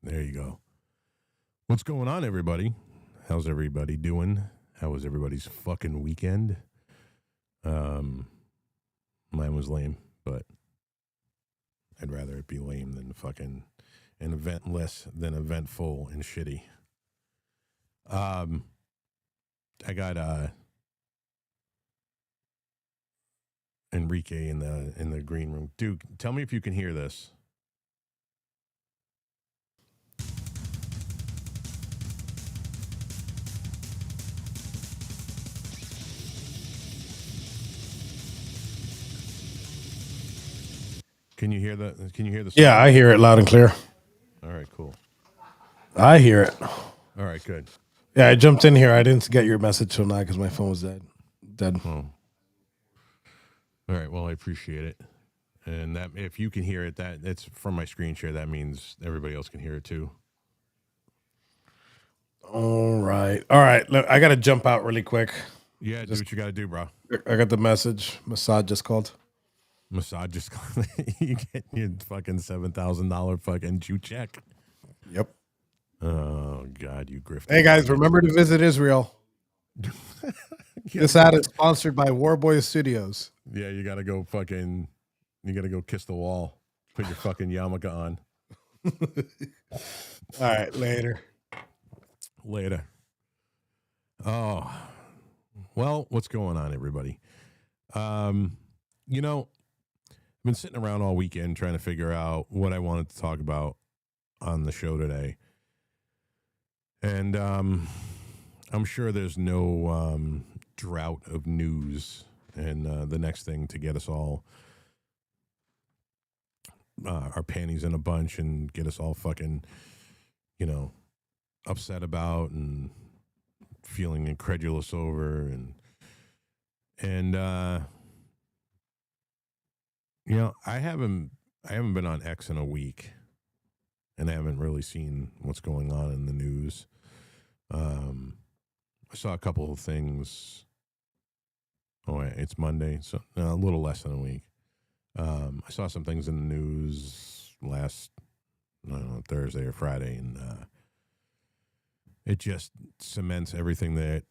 There you go. What's going on, everybody? How's everybody doing? How was everybody's fucking weekend? Mine was lame, but I'd rather it be lame than fucking an event less than eventful and shitty. I got Enrique in the green room. Dude, tell me if you can hear this. Can you hear the? Can you hear the? Yeah, I hear it loud and clear. All right, cool. I hear it. All right, good. Yeah, I jumped in here. I didn't get your message till now because my phone was dead. Oh. All right. Well, I appreciate it. And that if you can hear it, that's from my screen share. That means everybody else can hear it too. All right. Look, I got to jump out really quick. Yeah, do what you got to do, bro. I got the message. Massad just called. Massage just you get your fucking $7,000 fucking Jew check. Yep. Oh God, you grifter. Hey guys, remember to visit Israel. This ad is sponsored by Warboy Studios. Yeah, you gotta go kiss the wall. Put your fucking yarmulke on. All right, later. Oh, well, what's going on, everybody? I've been sitting around all weekend trying to figure out what I wanted to talk about on the show today. And I'm sure there's no drought of news. And the next thing to get us all our panties in a bunch and get us all fucking, upset about and feeling incredulous over and I haven't been on X in a week, and I haven't really seen what's going on in the news. I saw a couple of things. Oh, it's Monday, so a little less than a week. I saw some things in the news last, Thursday or Friday, and it just cements everything that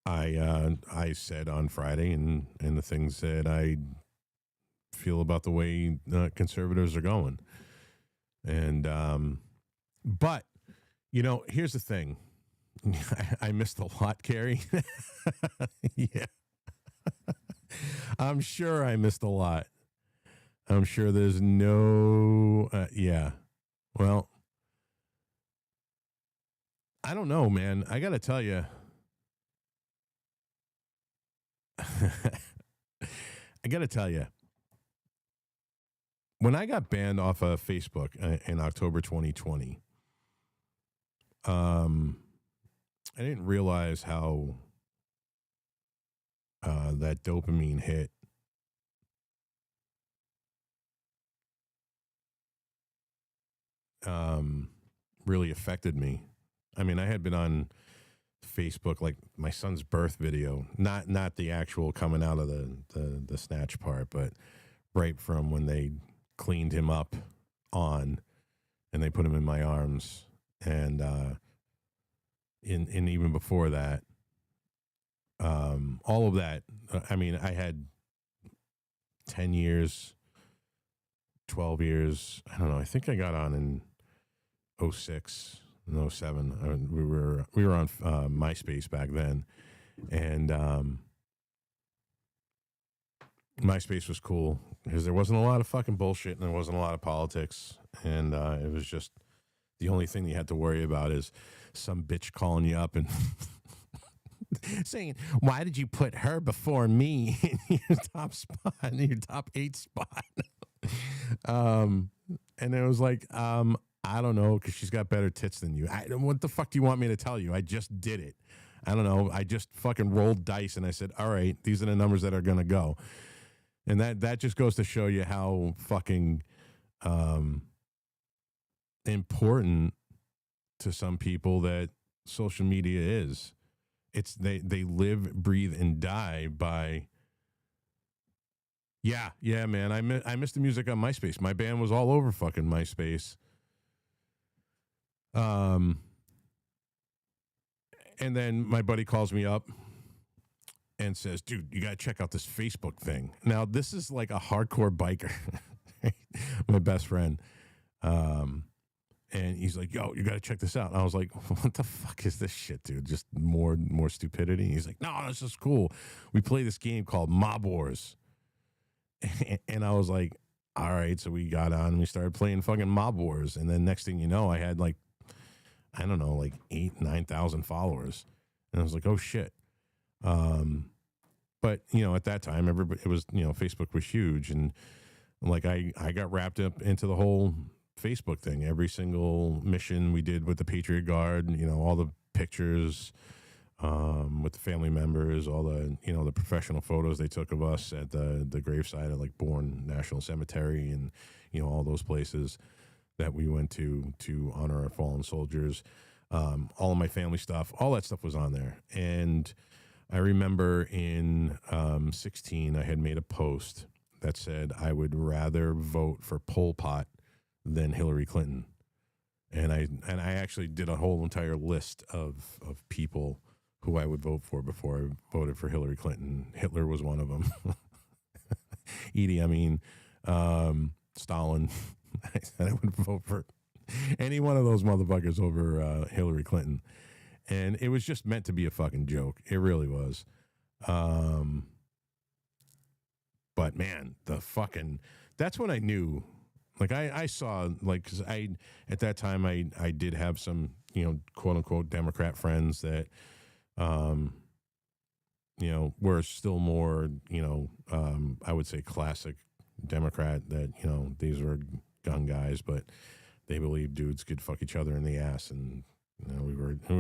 I said on Friday and the things that I feel about the way conservatives are going. And but here's the thing. I missed a lot, Carrie. Yeah. I'm sure I missed a lot. I'm sure there's no yeah. Well, I don't know, man. I got to tell you, when I got banned off of Facebook in October 2020, I didn't realize how that dopamine hit really affected me. I mean, I had been on Facebook, like my son's birth video, not the actual coming out of the snatch part, but right from when they cleaned him up on and they put him in my arms, and in even before that, all of that. I mean, I had 10 years, 12 years. I don't know. I think I got on in 06 and 07. We were on MySpace back then, and MySpace was cool because there wasn't a lot of fucking bullshit and there wasn't a lot of politics, and it was just the only thing you had to worry about is some bitch calling you up and saying, "Why did you put her before me in your top spot, in your top 8 spot?" And it was like, I don't know, because she's got better tits than you. What the fuck do you want me to tell you? I just did it. I don't know. I just fucking rolled dice and I said, all right, these are the numbers that are going to go. And that just goes to show you how fucking important to some people that social media is. It's they live, breathe, and die by. Yeah, man. I miss the music on MySpace. My band was all over fucking MySpace. Um, and then my buddy calls me up and says, dude, you got to check out this Facebook thing. Now, this is like a hardcore biker, my best friend. And he's like, yo, you got to check this out. And I was like, what the fuck is this shit, dude? Just more stupidity. And he's like, no, this is cool. We play this game called Mob Wars. And I was like, all right. So we got on and we started playing fucking Mob Wars. And then next thing you know, I had like, I don't know, like 9,000 followers. And I was like, oh shit. But you know, at that time, everybody, it was, you know, Facebook was huge. And like, I got wrapped up into the whole Facebook thing. Every single mission we did with the Patriot Guard, you know, all the pictures with the family members, all the, you know, the professional photos they took of us at the gravesite at like Bourne National Cemetery and, you know, all those places that we went to honor our fallen soldiers. All of my family stuff, all that stuff was on there. And I remember in 16, I had made a post that said I would rather vote for Pol Pot than Hillary Clinton. And I actually did a whole entire list of people who I would vote for before I voted for Hillary Clinton. Hitler was one of them. Edie, I mean, Stalin. I said I would vote for any one of those motherfuckers over Hillary Clinton. And it was just meant to be a fucking joke. It really was. But man, that's when I knew. Like I saw, like, cause at that time I did have some, you know, quote unquote Democrat friends that, you know, were still more, you know, I would say classic Democrat, that, you know, these were gun guys, but they believed dudes could fuck each other in the ass. And, you know, we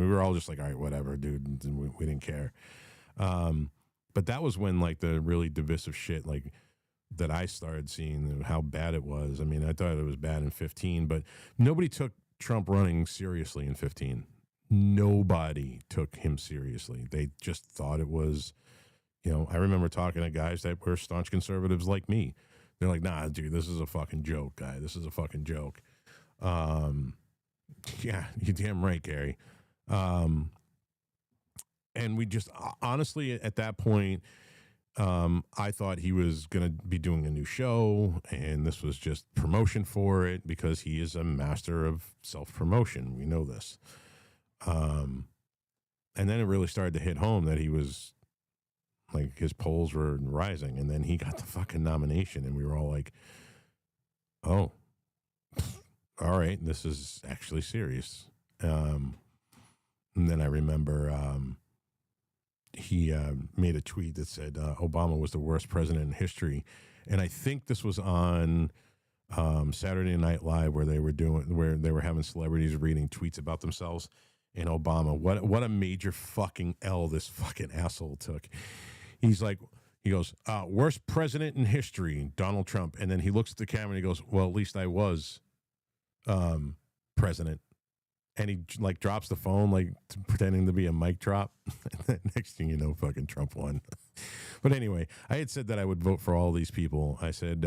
were all just like, all right, whatever, dude. And we didn't care. But that was when like the really divisive shit, like, that I started seeing how bad it was. I mean, I thought it was bad in 15, but nobody took Trump running seriously in 15. Nobody took him seriously. They just thought it was, you know, I remember talking to guys that were staunch conservatives like me. They're like, nah, dude, this is a fucking joke, guy. This is a fucking joke. Yeah, you're damn right, Gary. And we just, honestly, at that point, I thought he was going to be doing a new show, and this was just promotion for it because he is a master of self-promotion. We know this. And then it really started to hit home that he was, like, his polls were rising, and then he got the fucking nomination, and we were all like, oh, all right, this is actually serious. And then I remember he made a tweet that said Obama was the worst president in history. And I think this was on Saturday Night Live where they were having celebrities reading tweets about themselves. And Obama, what a major fucking L this fucking asshole took. He goes, worst president in history, Donald Trump. And then he looks at the camera and he goes, well, at least I was president. And he like drops the phone, like pretending to be a mic drop. Next thing you know, fucking Trump won. But anyway, I had said that I would vote for all these people. I said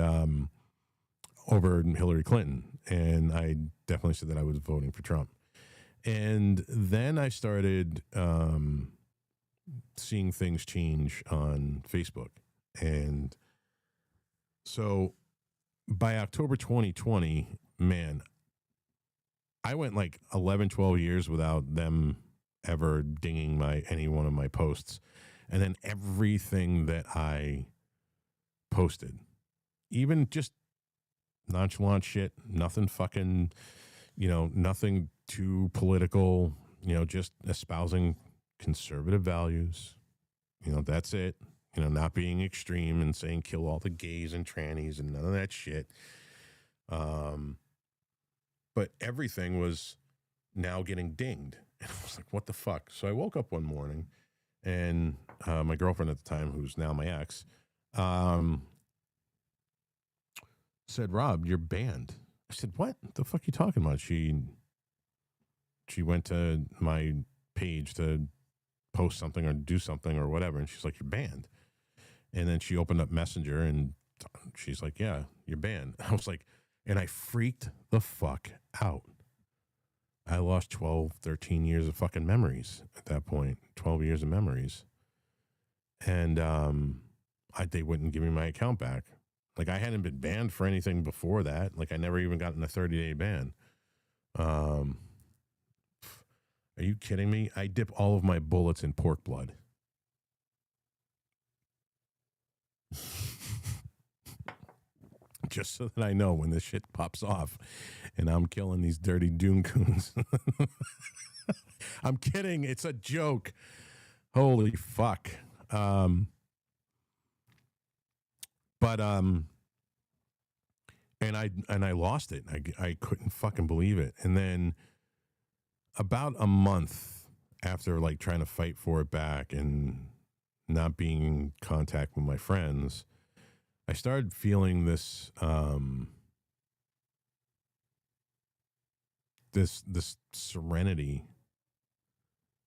over Hillary Clinton, and I definitely said that I was voting for Trump. And then I started seeing things change on Facebook. And so by October 2020, man, I went like 11, 12 years without them ever dinging any one of my posts. And then everything that I posted, even just nonchalant shit, nothing fucking, you know, nothing too political, you know, just espousing conservative values. You know, that's it. You know, not being extreme and saying kill all the gays and trannies and none of that shit. But everything was now getting dinged. And I was like, what the fuck? So I woke up one morning and my girlfriend at the time, who's now my ex, said, Rob, you're banned. I said, what the fuck are you talking about? She went to my page to post something or do something or whatever. And she's like, you're banned. And then she opened up Messenger and she's like, yeah, you're banned. I was like, and I freaked the fuck out. I lost 12, 13 years of fucking memories at that point. 12 years of memories. And they wouldn't give me my account back. Like, I hadn't been banned for anything before that. Like, I never even gotten a 30-day ban. Are you kidding me? I dip all of my bullets in pork blood. Just so that I know when this shit pops off and I'm killing these dirty Dune coons. I'm kidding. It's a joke. Holy fuck. But and I lost it. I couldn't fucking believe it. And then about a month after like trying to fight for it back and not being in contact with my friends, I started feeling this this serenity.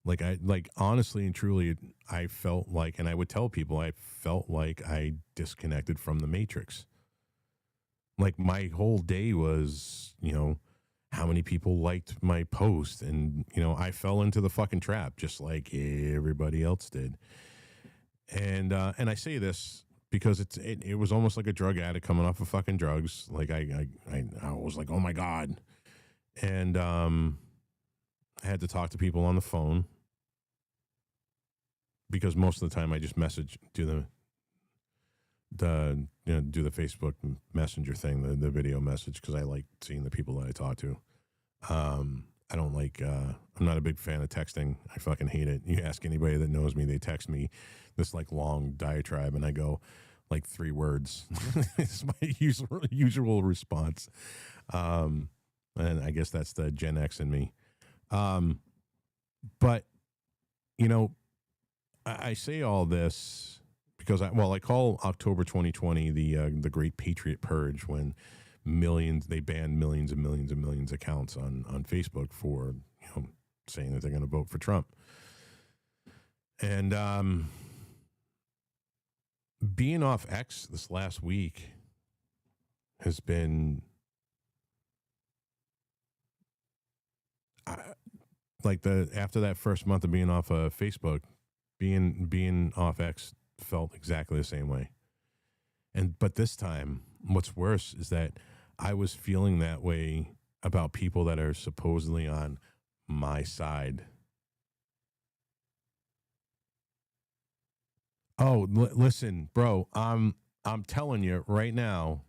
Like honestly and truly, I felt like, and I would tell people, I felt like I disconnected from the Matrix. Like my whole day was, how many people liked my post, and I fell into the fucking trap just like everybody else did. And I say this because it was almost like a drug addict coming off of fucking drugs. Like I was like, oh my God. And I had to talk to people on the phone because most of the time I just do the Facebook Messenger thing, the video message, because I like seeing the people that I talk to. I don't like, I'm not a big fan of texting. I fucking hate it. You ask anybody that knows me, they text me this like long diatribe and I go like 3 words. It's my usual response. And I guess that's the Gen X in me. But, I say all this because I call October 2020 the Great Patriot Purge, when they banned millions and millions and millions of accounts on Facebook for saying that they're going to vote for Trump. And being off X this last week has been after that first month of being off of Facebook, being off X felt exactly the same way. But this time, what's worse is that I was feeling that way about people that are supposedly on my side. Oh, listen, bro, I'm telling you right now,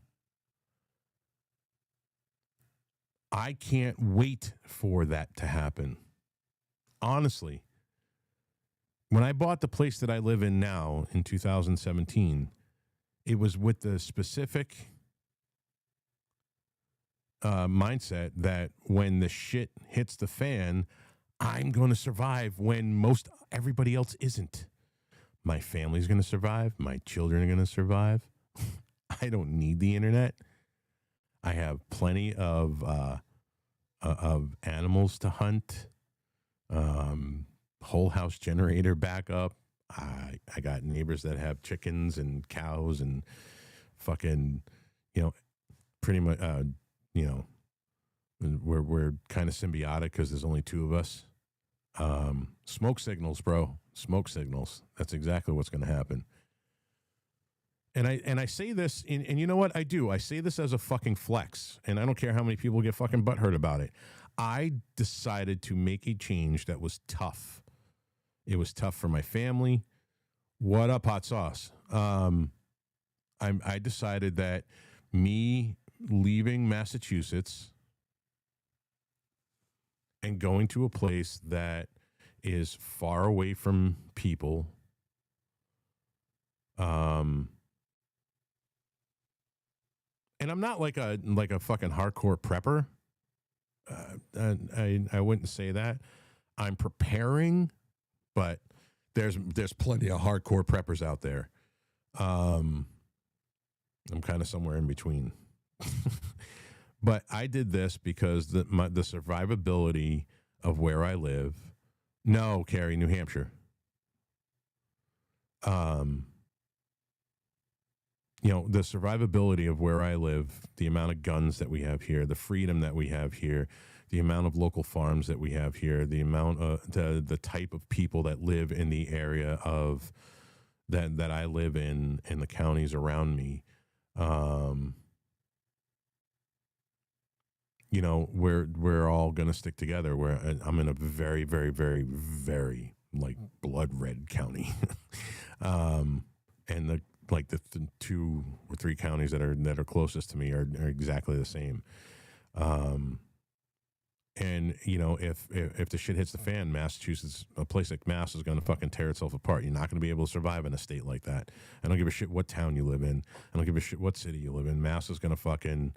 I can't wait for that to happen. Honestly, when I bought the place that I live in now in 2017, it was with the specific mindset that when the shit hits the fan, I'm going to survive when most everybody else isn't. My family's going to survive. My children are going to survive. I don't need the internet. I have plenty of animals to hunt. Whole house generator backup. I got neighbors that have chickens and cows and fucking, pretty much, we're kind of symbiotic because there's only 2 of us. Smoke signals, bro. Smoke signals. That's exactly what's going to happen. And I say this, and you know what? I do. I say this as a fucking flex, and I don't care how many people get fucking butthurt about it. I decided to make a change that was tough. It was tough for my family. What up, hot sauce? I decided that me leaving Massachusetts and going to a place that is far away from people, and I'm not like a fucking hardcore prepper. I wouldn't say that. I'm preparing, but there's plenty of hardcore preppers out there. I'm kind of somewhere in between. But I did this because the survivability of where I live. No, Carrie, New Hampshire. the survivability of where I live, the amount of guns that we have here, the freedom that we have here, the amount of local farms that we have here, the amount of the type of people that live in the area of that I live in the counties around me. We're all gonna stick together. I'm in a very, very, very, very like blood red county, and the 2 or 3 counties that are closest to me are exactly the same. And if the shit hits the fan, Massachusetts, a place like Mass, is going to fucking tear itself apart. You're not going to be able to survive in a state like that. I don't give a shit what town you live in. I don't give a shit what city you live in. Mass is going to fucking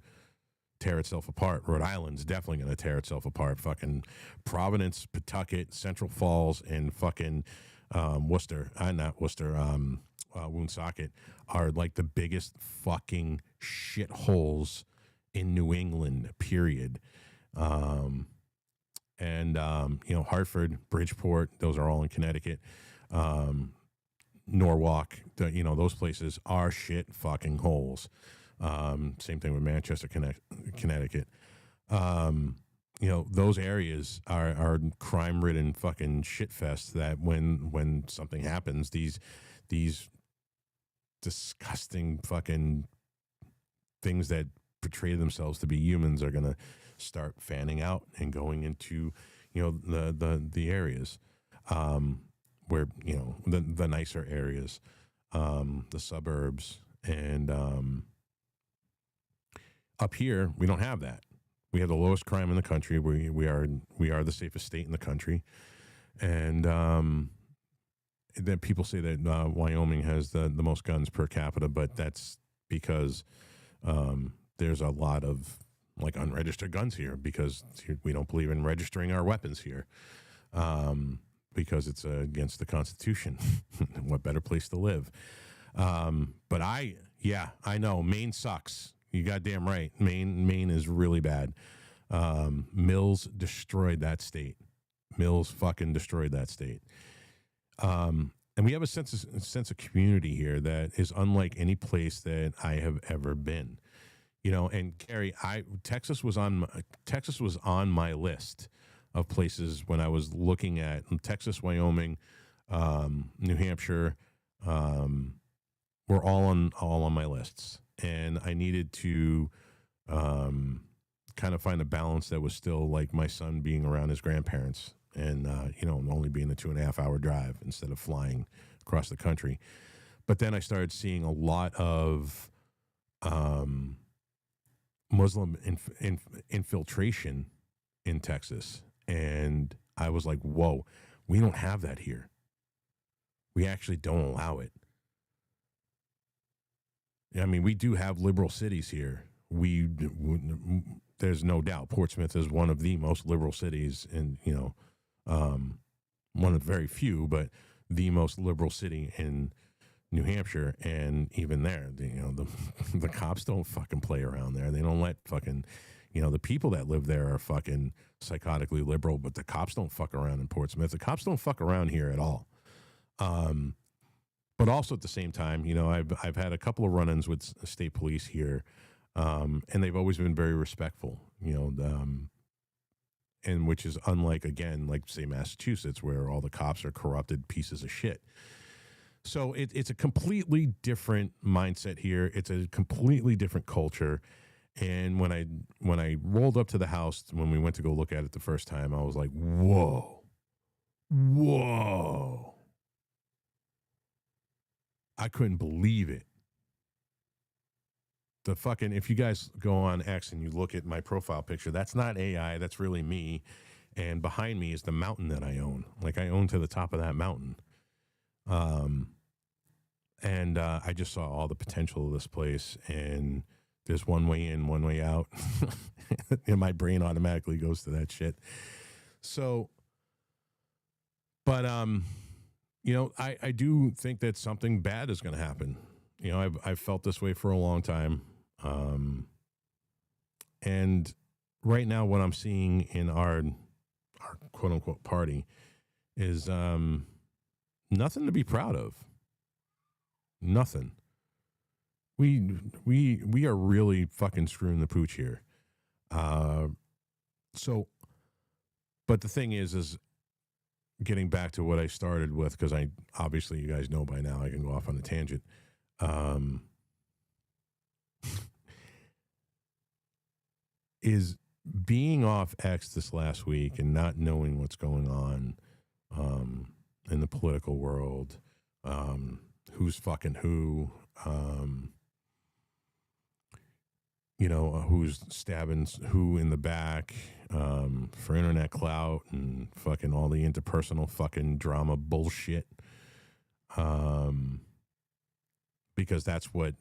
tear itself apart. Rhode Island's definitely going to tear itself apart. Fucking Providence, Pawtucket, Central Falls, and fucking Worcester. Not Worcester. Woonsocket are like the biggest fucking shitholes in New England. Period. Hartford, Bridgeport, those are all in Connecticut. Norwalk, those places are shit fucking holes. Same thing with Manchester, Connecticut. Those areas are crime-ridden fucking shitfests that when something happens, these disgusting fucking things that portray themselves to be humans are going to start fanning out and going into the areas where the nicer areas, the suburbs, and up here we don't have that. We have the lowest crime in the country. We are the safest state in the country, and then people say that Wyoming has the most guns per capita, but that's because there's a lot of like unregistered guns here because we don't believe in registering our weapons here, because it's against the Constitution. What better place to live? But I know Maine sucks. You goddamn right. Maine is really bad. Mills destroyed that state. Mills fucking destroyed that state. And we have a sense of community here that is unlike any place that I have ever been. And Gary, Texas was on my list of places when I was looking at Texas, Wyoming, New Hampshire, were all on my lists, and I needed to kind of find a balance that was still like my son being around his grandparents, and only being a 2.5 hour drive instead of flying across the country. But then I started seeing a lot of Muslim infiltration in Texas. And I was like, whoa, we don't have that here. We actually don't allow it. I mean, we do have liberal cities here. There's no doubt Portsmouth is one of the most liberal cities, and one of very few, but the most liberal city in New Hampshire. And even there, the cops don't fucking play around there. They don't let fucking, the people that live there are fucking psychotically liberal, but the cops don't fuck around in Portsmouth. The cops don't fuck around here at all. But also at the same time, I've had a couple of run-ins with state police here, and they've always been very respectful, and which is unlike, again, like say Massachusetts, where all the cops are corrupted pieces of shit. So it's a completely different mindset here. It's a completely different culture. And when I rolled up to the house, when we went to go look at it the first time, I was like, whoa. I couldn't believe it. If you guys go on X and you look at my profile picture, that's not AI, that's really me. And behind me is the mountain that I own. Like, I own to the top of that mountain. And I just saw all the potential of this place, and there's one way in, one way out. And my brain automatically goes to that shit. So, but, I do think that something bad is going to happen. I've felt this way for a long time. And right now what I'm seeing in our quote unquote party is, nothing to be proud of. Nothing. we are really fucking screwing the pooch here. So, but the thing is getting back to what I started with, because I obviously you guys know by now I can go off on a tangent. Is being off X this last week and not knowing what's going on in the political world, who's fucking who, who's stabbing who in the back for internet clout and fucking all the interpersonal fucking drama bullshit. Because that's what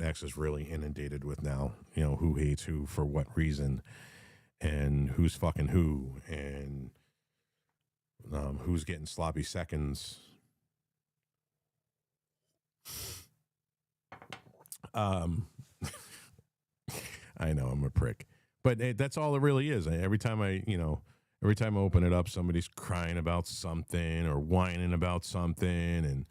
X is really inundated with now. Who hates who for what reason, and who's fucking who, and who's getting sloppy seconds. I know I'm a prick, but that's all it really is. Every time I open it up, somebody's crying about something or whining about something, and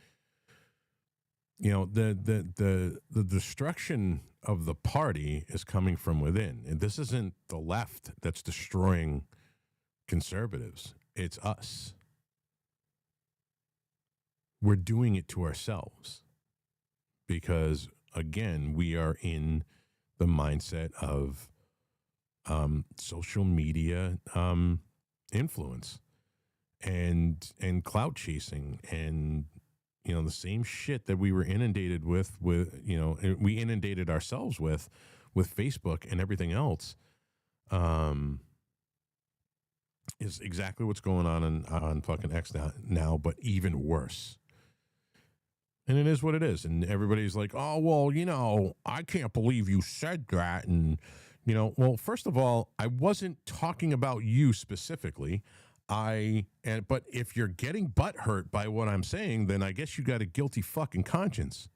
the destruction of the party is coming from within. And this isn't the left that's destroying conservatives. It's us. We're doing it to ourselves because, again, we are in the mindset of social media influence and clout chasing and the same shit that we were inundated with we inundated ourselves with Facebook and everything else is exactly what's going on fucking X now, but even worse. And it is what it is. And everybody's like, oh, well, I can't believe you said that. And, well, first of all, I wasn't talking about you specifically. But if you're getting butthurt by what I'm saying, then I guess you got a guilty fucking conscience.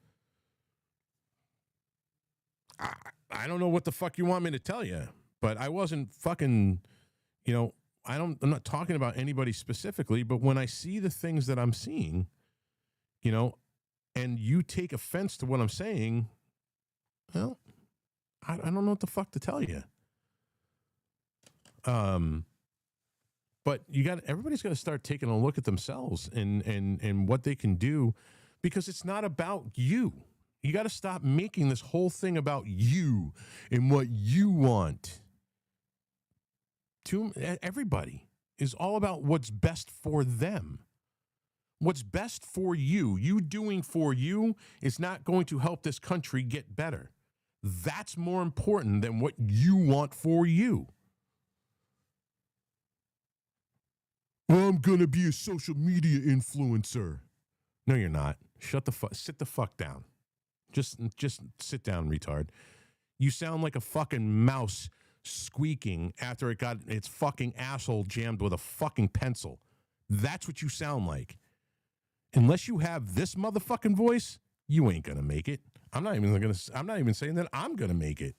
I don't know what the fuck you want me to tell you, but I wasn't fucking, I'm not talking about anybody specifically, but when I see the things that I'm seeing, and you take offense to what I'm saying, well, I don't know what the fuck to tell you. But everybody's got to start taking a look at themselves and what they can do, because it's not about you. You got to stop making this whole thing about you and what you want. Everybody is all about what's best for them. What's best for you, you doing for you, is not going to help this country get better. That's more important than what you want for you. Well, I'm going to be a social media influencer. No, you're not. Sit the fuck down. Just sit down, retard. You sound like a fucking mouse squeaking after it got its fucking asshole jammed with a fucking pencil. That's what you sound like. Unless you have this motherfucking voice, you ain't gonna make it. I'm not even saying that I'm gonna make it,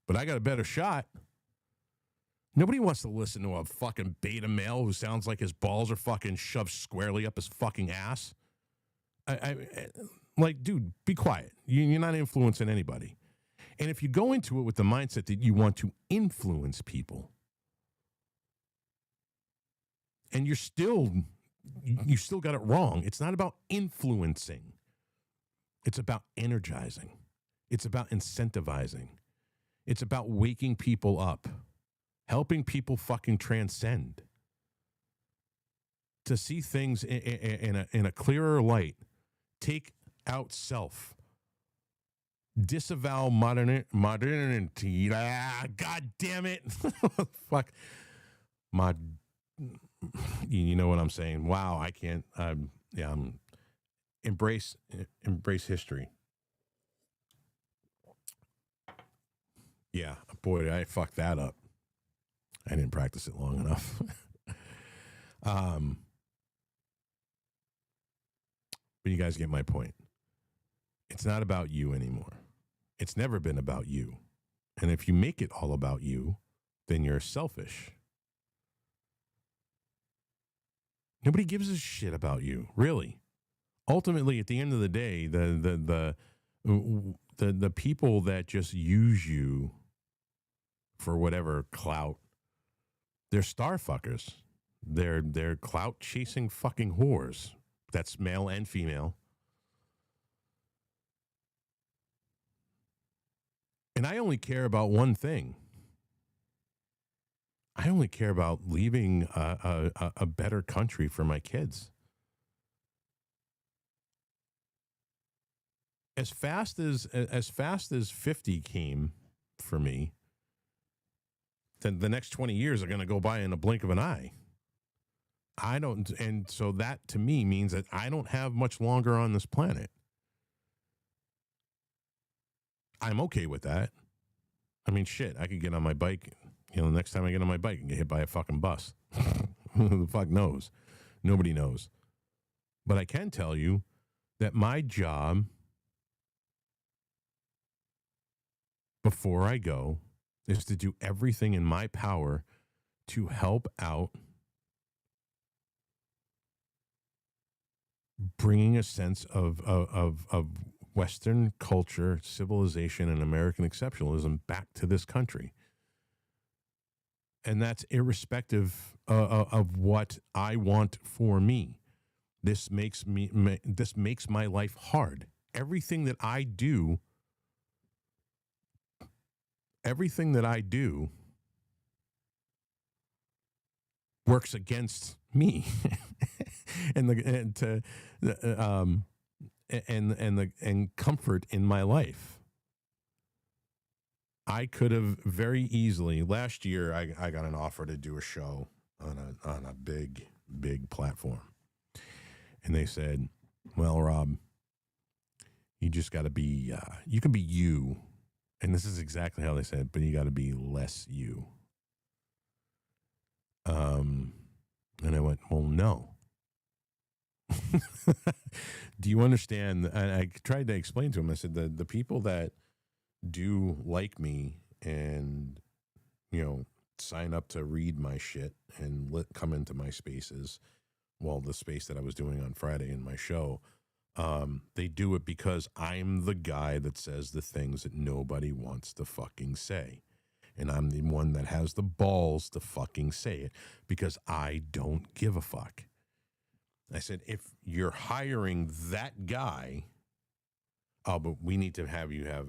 but I got a better shot. Nobody wants to listen to a fucking beta male who sounds like his balls are fucking shoved squarely up his fucking ass. Like, dude, be quiet. You're not influencing anybody. And if you go into it with the mindset that you want to influence people, and you still got it wrong. It's not about influencing. It's about energizing. It's about incentivizing. It's about waking people up, helping people fucking transcend, to see things in a clearer light, take out self, disavow modernity. God damn it. Fuck. You know what I'm saying? Wow, I can't. Embrace history. Yeah, boy, I fucked that up. I didn't practice it long enough. But you guys get my point. It's not about you anymore. It's never been about you. And if you make it all about you, then you're selfish. Nobody gives a shit about you, really. Ultimately, at the end of the day, the people that just use you for whatever clout, they're star fuckers. They're clout chasing fucking whores. That's male and female. And I only care about one thing. I only care about leaving a better country for my kids. As fast as 50 came for me, then the next 20 years are going to go by in a blink of an eye. I don't, and so that to me means that I don't have much longer on this planet. I'm okay with that. I mean, shit, I could get on my bike. The next time I get on my bike and get hit by a fucking bus. Who the fuck knows? Nobody knows. But I can tell you that my job before I go is to do everything in my power to help out bringing a sense of Western culture, civilization, and American exceptionalism back to this country. And that's irrespective of what I want for me. This makes my life hard. Everything that I do works against me. and comfort in my life. I could have very easily last year. I got an offer to do a show on a big platform, and they said, "Well, Rob, you just got to be. You can be you." And this is exactly how they said, but you got to be less you. And I went, well, no. Do you understand? And I tried to explain to him. I said, the people that do like me and, sign up to read my shit and come into my spaces, well, the space that I was doing on Friday in my show, they do it because I'm the guy that says the things that nobody wants to fucking say. And I'm the one that has the balls to fucking say it because I don't give a fuck. I said, if you're hiring that guy, but we need to have you have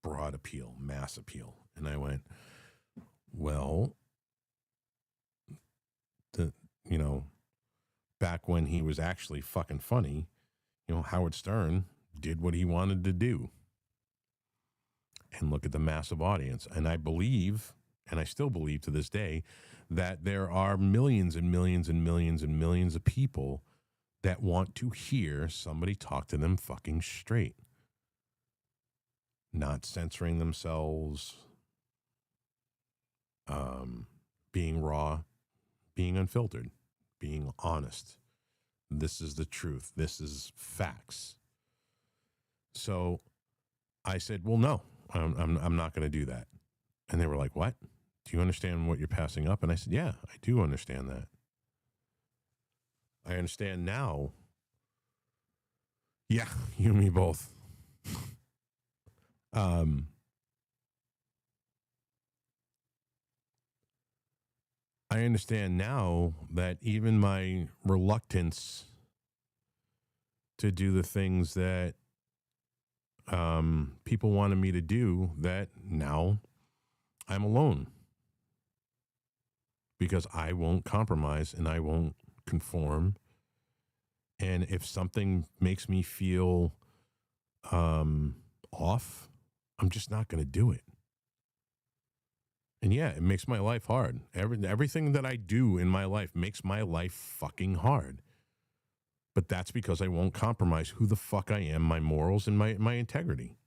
broad appeal, mass appeal. And I went, well, back when he was actually fucking funny, Howard Stern did what he wanted to do. And look at the massive audience. And I believe, and I still believe to this day, that there are millions and millions and millions and millions of people that want to hear somebody talk to them fucking straight. Not censoring themselves, being raw, being unfiltered, being honest. This is the truth. This is facts. So I said, well, no, I'm not going to do that. And they were like, what? Do you understand what you're passing up? And I said, yeah, I do understand that. I understand now. Yeah, you and me both. I understand now that even my reluctance to do the things that people wanted me to do, that now I'm alone because I won't compromise and I won't conform. And if something makes me feel off, I'm just not going to do it. And yeah, it makes my life hard. Everything that I do in my life makes my life fucking hard. But that's because I won't compromise who the fuck I am, my morals, and my integrity.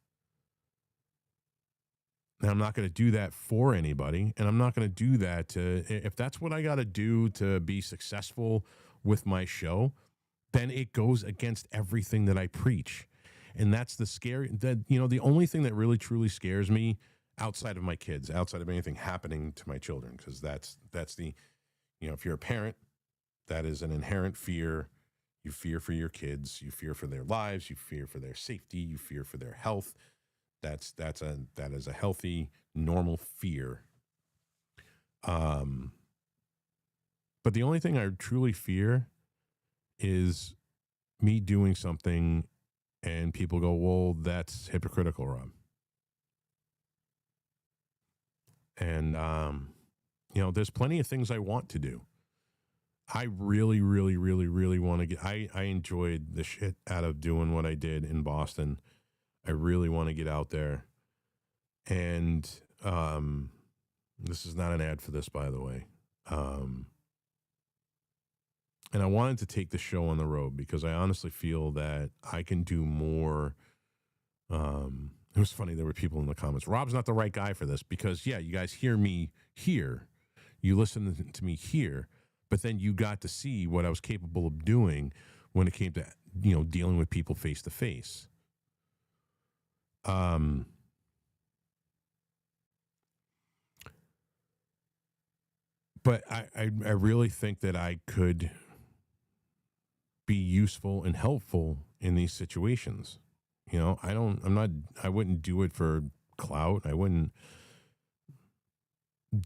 And I'm not going to do that for anybody. And I'm not going to do that if that's what I got to do to be successful with my show, then it goes against everything that I preach. And that's the only thing that really truly scares me outside of my kids, outside of anything happening to my children, because that's the, if you're a parent, that is an inherent fear. You fear for your kids. You fear for their lives. You fear for their safety. You fear for their health. That is a healthy, normal fear. But the only thing I truly fear is me doing something and people go, well, that's hypocritical, Rob. And, there's plenty of things I want to do. I really, really, really, really want to get, I enjoyed the shit out of doing what I did in Boston. I really want to get out there. And, this is not an ad for this, by the way. And I wanted to take the show on the road because I honestly feel that I can do more. It was funny. There were people in the comments. Rob's not the right guy for this because, yeah, you guys hear me here. You listen to me here. But then you got to see what I was capable of doing when it came to, dealing with people face to face. But I really think that I could be useful and helpful in these situations. I wouldn't do it for clout. I wouldn't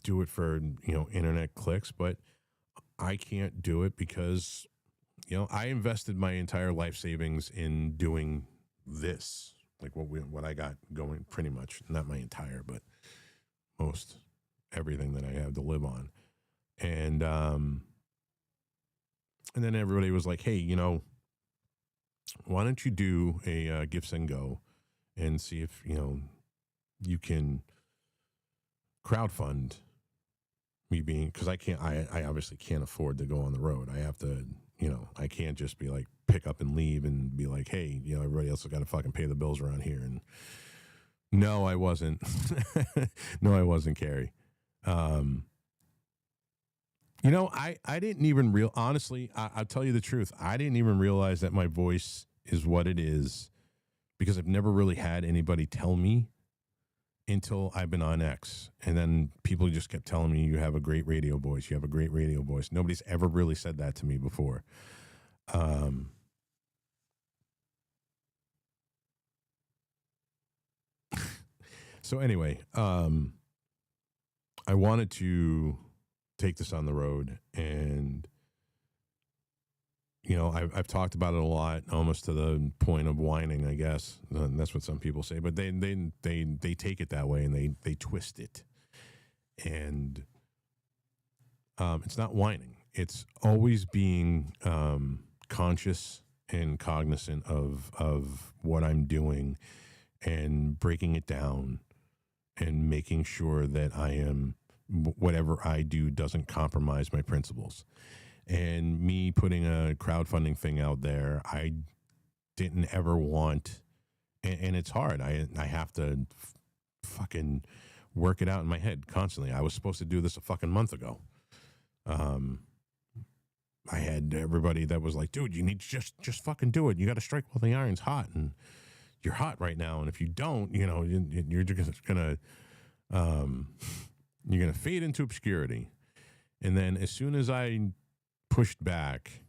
do it for, internet clicks, but I can't do it because, I invested my entire life savings in doing this, like what I got going, pretty much, not my entire, but most everything that I have to live on. And then everybody was like, hey, why don't you do a Gifts and Go and see if, you can crowdfund me being, because I obviously can't afford to go on the road. I have to, I can't just be like pick up and leave and be like, hey, everybody else has got to fucking pay the bills around here. And no, I wasn't. No, I wasn't, Carrie. I didn't even honestly, I'll tell you the truth. I didn't even realize that my voice is what it is because I've never really had anybody tell me until I've been on X. And then people just kept telling me, you have a great radio voice. You have a great radio voice. Nobody's ever really said that to me before. So anyway, I wanted to take this on the road, and I've talked about it a lot, almost to the point of whining, I guess. And that's what some people say, but they take it that way and they twist it, and it's not whining. It's always being conscious and cognizant of what I'm doing and breaking it down and making sure that I am, whatever I do doesn't compromise my principles. And me putting a crowdfunding thing out there, I didn't ever want, and it's hard. I have to fucking work it out in my head constantly. I was supposed to do this a fucking month ago. I had everybody that was like, dude, you need to just fucking do it. You got to strike while the iron's hot, and you're hot right now. And if you don't, you're just gonna, you're gonna fade into obscurity. And then as soon as I pushed back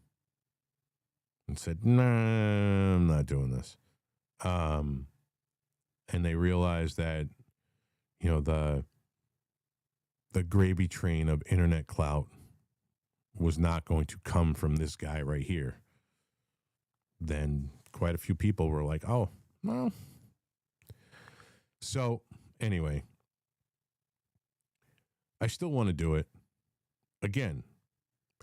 and said, nah, I'm not doing this, and they realized that, the gravy train of internet clout was not going to come from this guy right here, then quite a few people were like, oh, well. So anyway, I still want to do it. Again,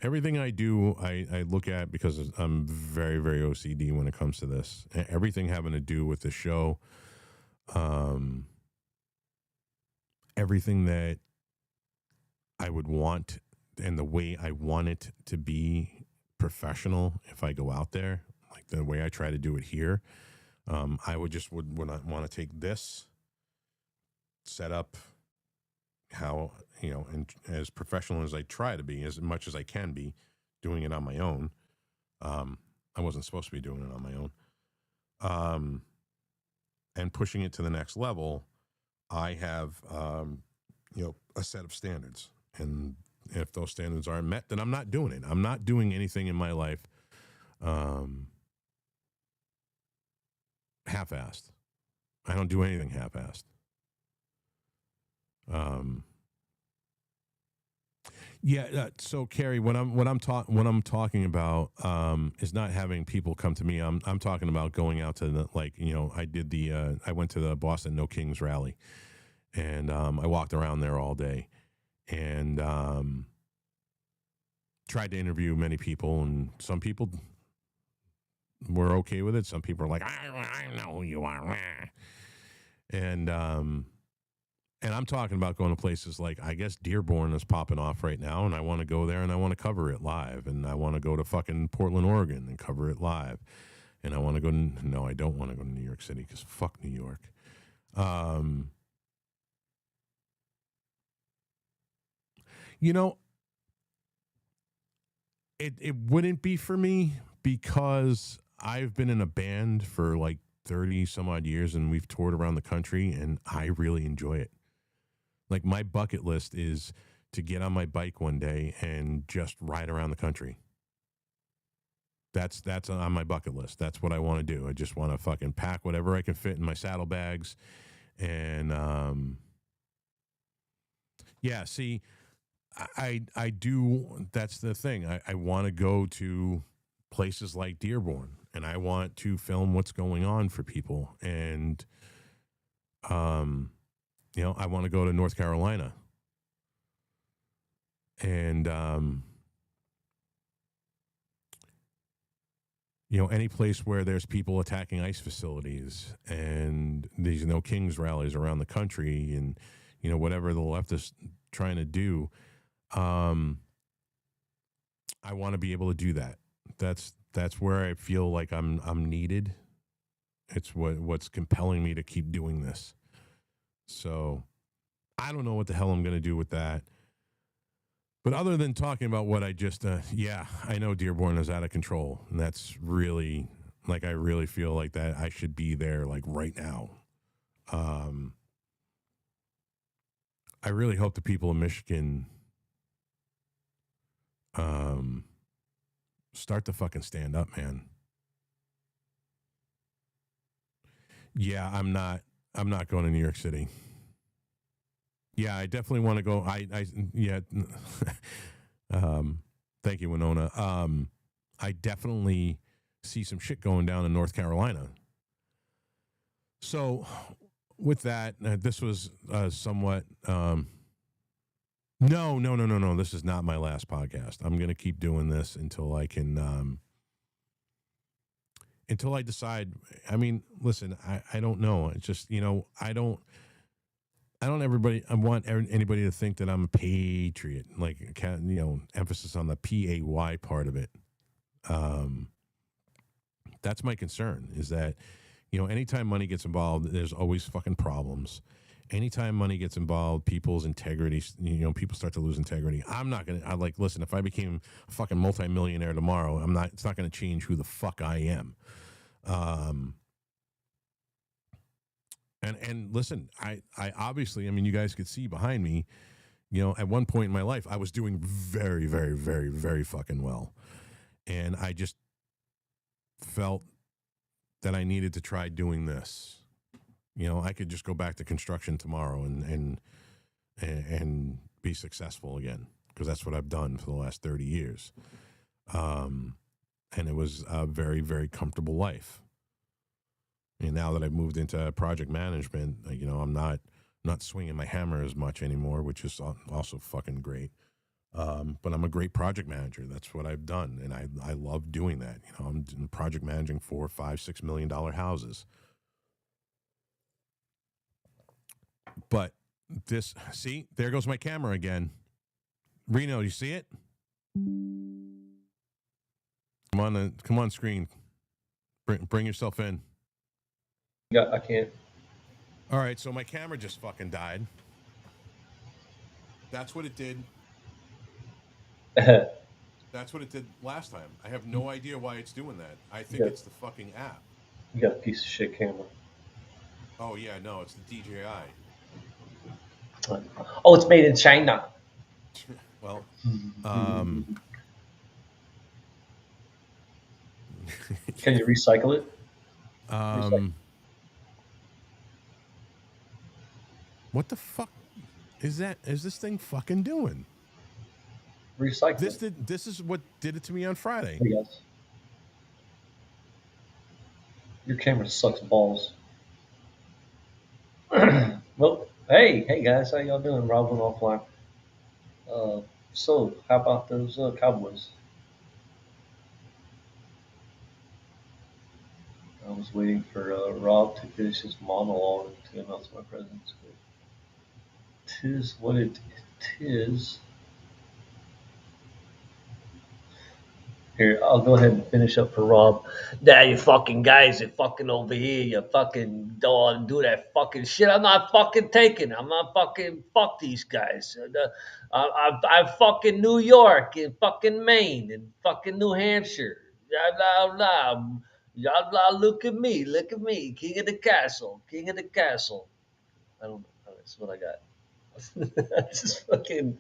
everything I do, I look at, because I'm very, very OCD when it comes to this. Everything having to do with the show, everything that I would want and the way I want it to be professional if I go out there, like the way I try to do it here. I would want to take this, set up how, and as professional as I try to be, as much as I can be, doing it on my own. I wasn't supposed to be doing it on my own. And pushing it to the next level, I have, a set of standards. And if those standards aren't met, then I'm not doing it. I'm not doing anything in my life half-assed. I don't do anything half-assed. Yeah. So Carrie, what I'm talking about is not having people come to me. I'm talking about going out to the, like, I went to the Boston No Kings rally, and I walked around there all day, and tried to interview many people, and some people were okay with it. Some people are like, I know who you are, and I'm talking about going to places like, I guess Dearborn is popping off right now, and I want to go there and I want to cover it live, and I want to go to fucking Portland, Oregon, and cover it live, and I want to go. No, I don't want to go to New York City because fuck New York. It wouldn't be for me because I've been in a band for like 30 some odd years, and we've toured around the country, and I really enjoy it. Like, my bucket list is to get on my bike one day and just ride around the country. That's on my bucket list. That's what I want to do. I just want to fucking pack whatever I can fit in my saddlebags. And yeah, see, I do. That's the thing. I want to go to places like Dearborn, and I want to film what's going on for people. And I want to go to North Carolina, and any place where there's people attacking ICE facilities, and these No Kings rallies around the country, and whatever the left is trying to do. I want to be able to do that. That's where I feel like I'm needed. It's what's compelling me to keep doing this. So I don't know what the hell I'm going to do with that. But other than talking about what I just, I know Dearborn is out of control. And that's really, like, I really feel like that I should be there, like, right now. I really hope the people of Michigan start to fucking stand up, man. Yeah, I'm not going to New York City. Yeah, I definitely want to go. Yeah. Thank you, Winona. I definitely see some shit going down in North Carolina. So with that, this was somewhat, no. This is not my last podcast. I'm going to keep doing this until I can, until I decide. I mean, listen, I don't know. It's just, I don't want anybody to think that I'm a patriot, like, emphasis on the PAY part of it. That's my concern, is that, anytime money gets involved, there's always fucking problems. Anytime money gets involved, people's integrity, people start to lose integrity. Listen, if I became a fucking multimillionaire tomorrow, it's not going to change who the fuck I am. And listen, I obviously, I mean, you guys could see behind me, at one point in my life, I was doing very, very, very, very fucking well. And I just felt that I needed to try doing this. I could just go back to construction tomorrow and be successful again, because that's what I've done for the last 30 years. And it was a very, very comfortable life. And now that I've moved into project management, I'm not swinging my hammer as much anymore, which is also fucking great. But I'm a great project manager. That's what I've done, and I love doing that. I'm project managing $4, $5, $6 million houses. But see, there goes my camera again. Reno, you see it? Come on, screen. Bring yourself in. Yeah, I can't. All right, so my camera just fucking died. That's what it did. That's what it did last time. I have no idea why it's doing that. I think it's the fucking app. You got a piece of shit camera. Oh, yeah, no, it's the DJI. Oh, it's made in China. Well, Can you recycle it? Um, what the fuck is that? Is this thing fucking doing? Recycle it. This is what did it to me on Friday. Hey guys, your camera sucks balls. Well, hey guys, how y'all doing? Rob went offline. Uh, so how about those Cowboys? I was waiting for Rob to finish his monologue to announce my presence. But tis what it is. Here, I'll go ahead and finish up for Rob. Nah, you fucking guys are fucking over here. You fucking don't do that fucking shit. I'm not fucking taking. I'm not fucking fuck these guys. I'm fucking New York and fucking Maine and fucking New Hampshire. Blah blah blah. Blah blah. Look at me. Look at me. King of the castle. King of the castle. I don't know. That's what I got. That's just fucking.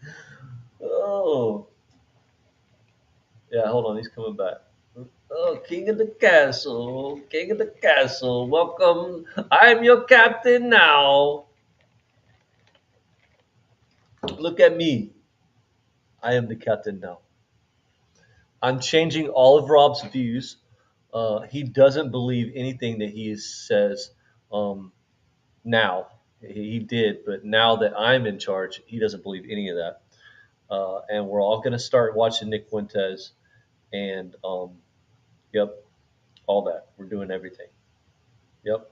Oh. Yeah, hold on, he's coming back. Oh, King of the Castle, King of the Castle, welcome. I'm your captain now. Look at me. I am the captain now. I'm changing all of Rob's views. He doesn't believe anything that he says um, now. He did, but now that I'm in charge, he doesn't believe any of that. And we're all going to start watching Nick Fuentes and, yep, all that. We're doing everything. Yep.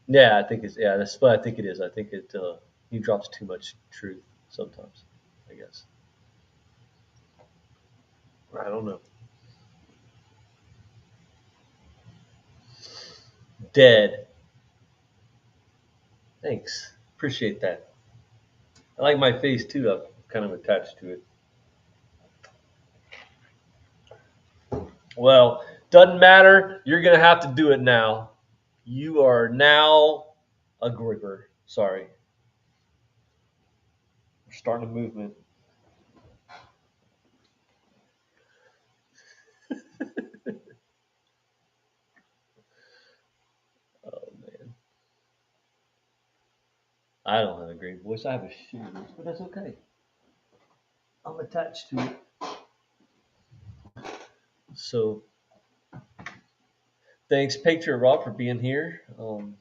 Yeah, I think it's that's what I think it is. I think it he drops too much truth sometimes. I guess I don't know. Dead. Thanks. Appreciate that. I like my face too. I'm kind of attached to it. Well, doesn't matter. You're gonna have to do it now. You are now a gripper. Sorry. We're starting a movement. Oh man. I don't have a great voice. I have a shitty voice, but that's okay. I'm attached to it. So thanks, Patriot Rob, for being here. Hell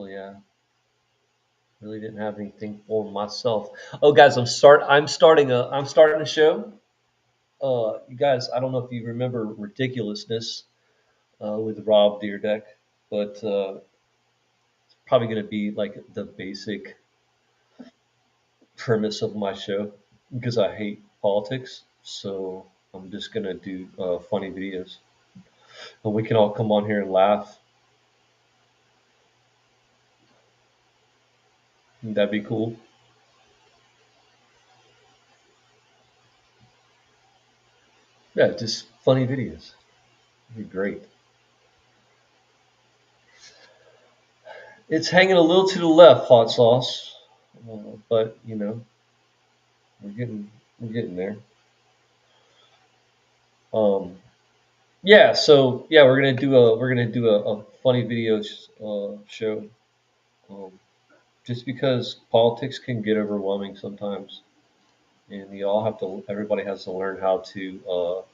yeah. Really didn't have anything for myself. Oh, guys, I'm starting a show. You guys, I don't know if you remember Ridiculousness with Rob Deerdeck, but it's probably going to be like the basic premise of my show because I hate politics. So I'm just going to do funny videos, and we can all come on here and laugh. That'd be cool. Yeah, just funny videos. It'd be great. It's hanging a little to the left, hot sauce, but you know we're getting there. Um, yeah, so yeah, we're gonna do a funny video show, um, just because politics can get overwhelming sometimes, and everybody has to learn how to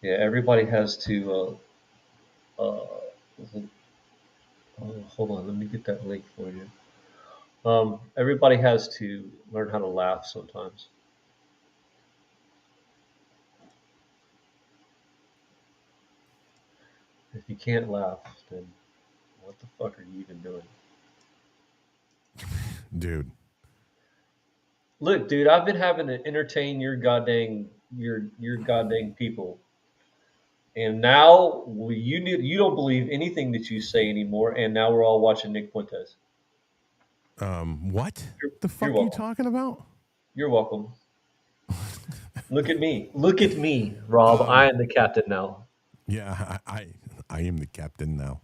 everybody has to hold on, let me get that link for you. Everybody has to learn how to laugh sometimes. If you can't laugh, then what the fuck are you even doing? Dude. Look, dude, I've been having to entertain your goddamn people, and now you don't believe anything that you say anymore, and now we're all watching Nick Fuentes. What the fuck You're are you welcome. talking about? You're welcome. Look at me. Look at me, Rob. I am the captain now. Yeah, I am the captain now.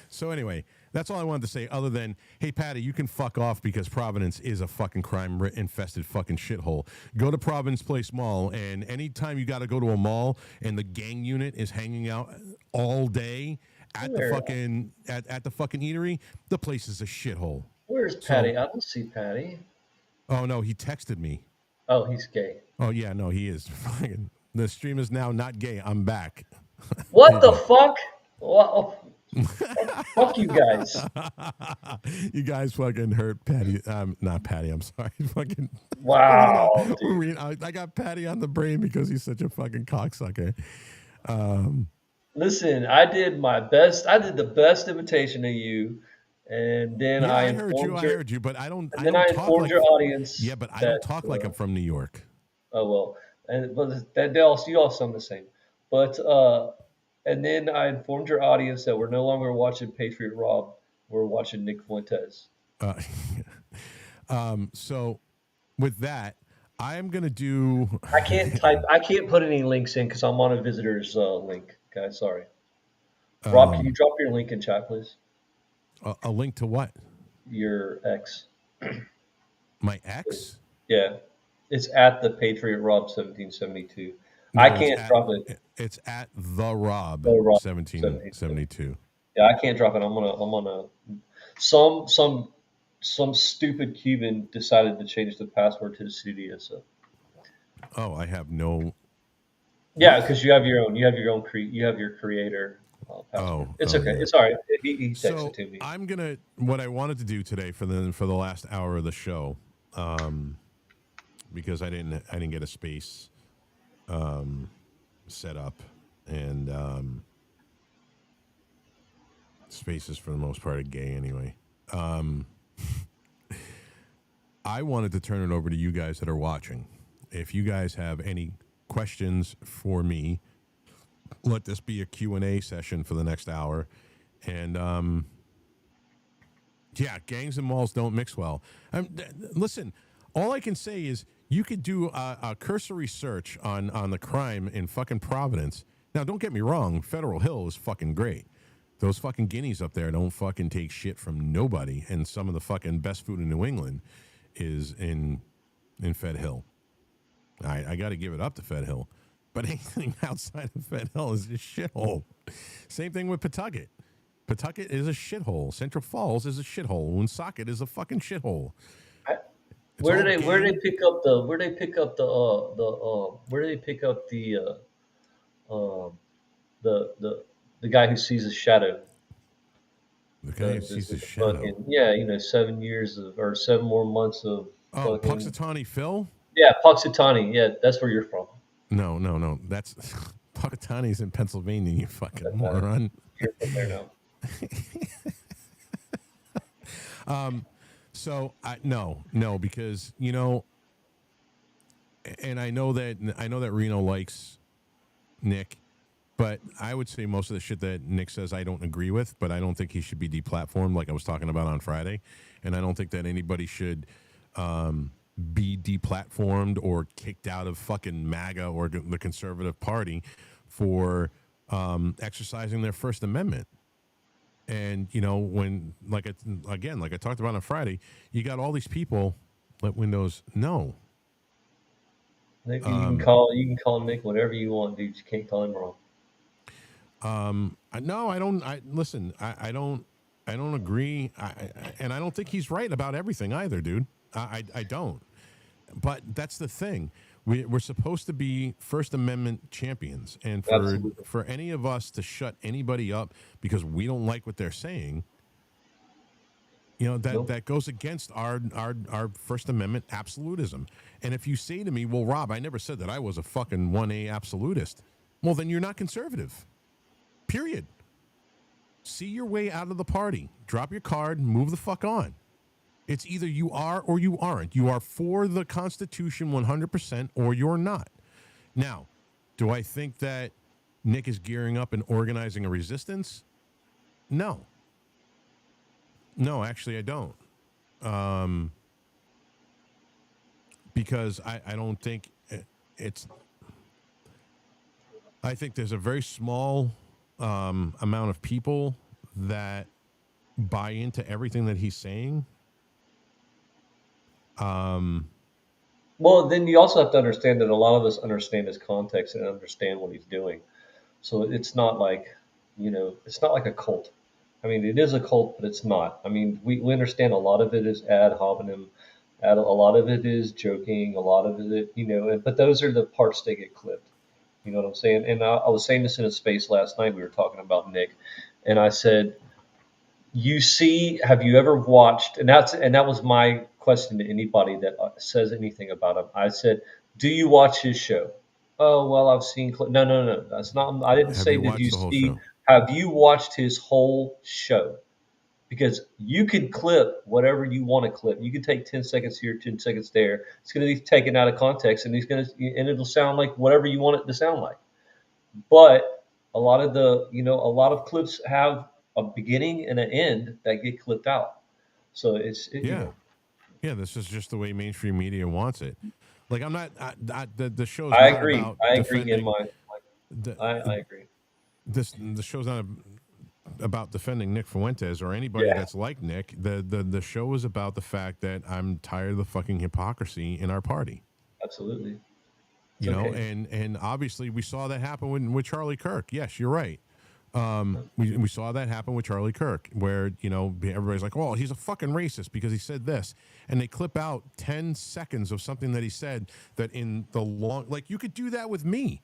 So anyway, That's all I wanted to say, other than, hey, Patty, you can fuck off because Providence is a fucking crime-infested fucking shithole. Go to Providence Place Mall, and anytime you got to go to a mall and the gang unit is hanging out all day at the fucking at the fucking eatery, the place is a shithole. Where's Patty? I don't see Patty. Oh, no, he texted me. Oh, he's gay. Oh, yeah, no, he is. The stream is now not gay. I'm back. What the fuck? Well, fuck you guys. You guys fucking hurt Patty. Not Patty. I'm sorry. Fucking wow. Reno. I got Patty on the brain because he's such a fucking cocksucker. Listen, I did my best. I did the best imitation of you, and then Yeah, I heard you, but I don't. And then I informed your audience. Yeah, but I don't talk like I'm from New York. Oh well, but you all sound the same. But and then I informed your audience that we're no longer watching Patriot Rob. We're watching Nick Fuentes. So with that, I am gonna do. I can't put any links in because I'm on a visitor's link, guys. Sorry. Rob, can you drop your link in chat, please? A link to what? Your ex. My ex? Yeah, it's at the Patriot Rob 1772. No, I can't drop it. It's at the Rob 1772. Yeah, I can't drop it. I'm gonna. Some stupid Cuban decided to change the password to the studio. So. Oh, I have no. Yeah, because you have your own. You have your creator. It's okay. Yeah. It's all right. He texted it to me. I'm gonna. What I wanted to do today for the last hour of the show, because I didn't get a space set up, and spaces for the most part are gay anyway. I wanted to turn it over to you guys that are watching. If you guys have any questions for me, let this be a Q&A session for the next hour. And yeah, gangs and malls don't mix well. Listen, all I can say is you could do a cursory search on the crime in fucking Providence. Now, don't get me wrong, Federal Hill is fucking great. Those fucking guineas up there don't fucking take shit from nobody. And some of the fucking best food in New England is in Fed Hill. I got to give it up to Fed Hill. But anything outside of Fed Hill is a shithole. Same thing with Pawtucket. Pawtucket is a shithole. Central Falls is a shithole. Woonsocket is a fucking shithole. Where do they pick up the guy who sees a shadow? The guy who sees a shadow. Fucking, yeah, 7 years or 7 more months of. Oh, Puxatawny Phil? Yeah, Puxatawny. Yeah, that's where you're from. No. That's Puxatawny's in Pennsylvania, you fucking moron. You're from there now. So no, because and I know that Reno likes Nick, but I would say most of the shit that Nick says I don't agree with, but I don't think he should be deplatformed like I was talking about on Friday, and I don't think that anybody should be deplatformed or kicked out of fucking MAGA or the Conservative Party for exercising their First Amendment. And, when, like I talked about on Friday, you got all these people, let Windows know. Nick, you can call Nick whatever you want, dude. You can't call him wrong. No, I don't. Listen, I don't agree. And I don't think he's right about everything either, dude. I don't. But that's the thing. We're supposed to be First Amendment champions, and for any of us to shut anybody up because we don't like what they're saying, that goes against our First Amendment absolutism. And if you say to me, "Well, Rob, I never said that I was a fucking 1A absolutist," well, then you're not conservative. Period. See your way out of the party. Drop your card. Move the fuck on. It's either you are or you aren't. You are for the Constitution 100% or you're not. Now, do I think that Nick is gearing up and organizing a resistance? No. No, actually, I don't. Because I don't think it's... I think there's a very small amount of people that buy into everything that he's saying. Well, then you also have to understand that a lot of us understand his context and understand what he's doing. So it's not like, it's not like a cult. I mean, it is a cult, but it's not. I mean, we understand a lot of it is ad hominem, a lot of it is joking, a lot of it, but those are the parts that get clipped. You know what I'm saying? And I was saying this in a space last night. We were talking about Nick, and I said, have you ever watched, and that was my question to anybody that says anything about him. I said, do you watch his show? Oh, well, I've seen no, no, no, that's not, I didn't Have say you did you watched the whole see, show? have you watched his whole show? Because you could clip whatever you want to clip. You could take 10 seconds here, 10 seconds there. It's going to be taken out of context, and it'll sound like whatever you want it to sound like. But a lot of clips have a beginning and an end that get clipped out. So Yeah. Yeah, this is just the way mainstream media wants it. Like, I'm not. The show's I not agree. about I agree in defending. my, The, I agree. the show's not about defending Nick Fuentes or anybody Yeah, that's like Nick. The show is about the fact that I'm tired of the fucking hypocrisy in our party. absolutely. It's You know, okay. and obviously we saw that happen with Charlie Kirk. Yes, you're right. We saw that happen with Charlie Kirk, where everybody's like, "Oh, he's a fucking racist because he said this," and they clip out 10 seconds of something that he said that in the long, like you could do that with me.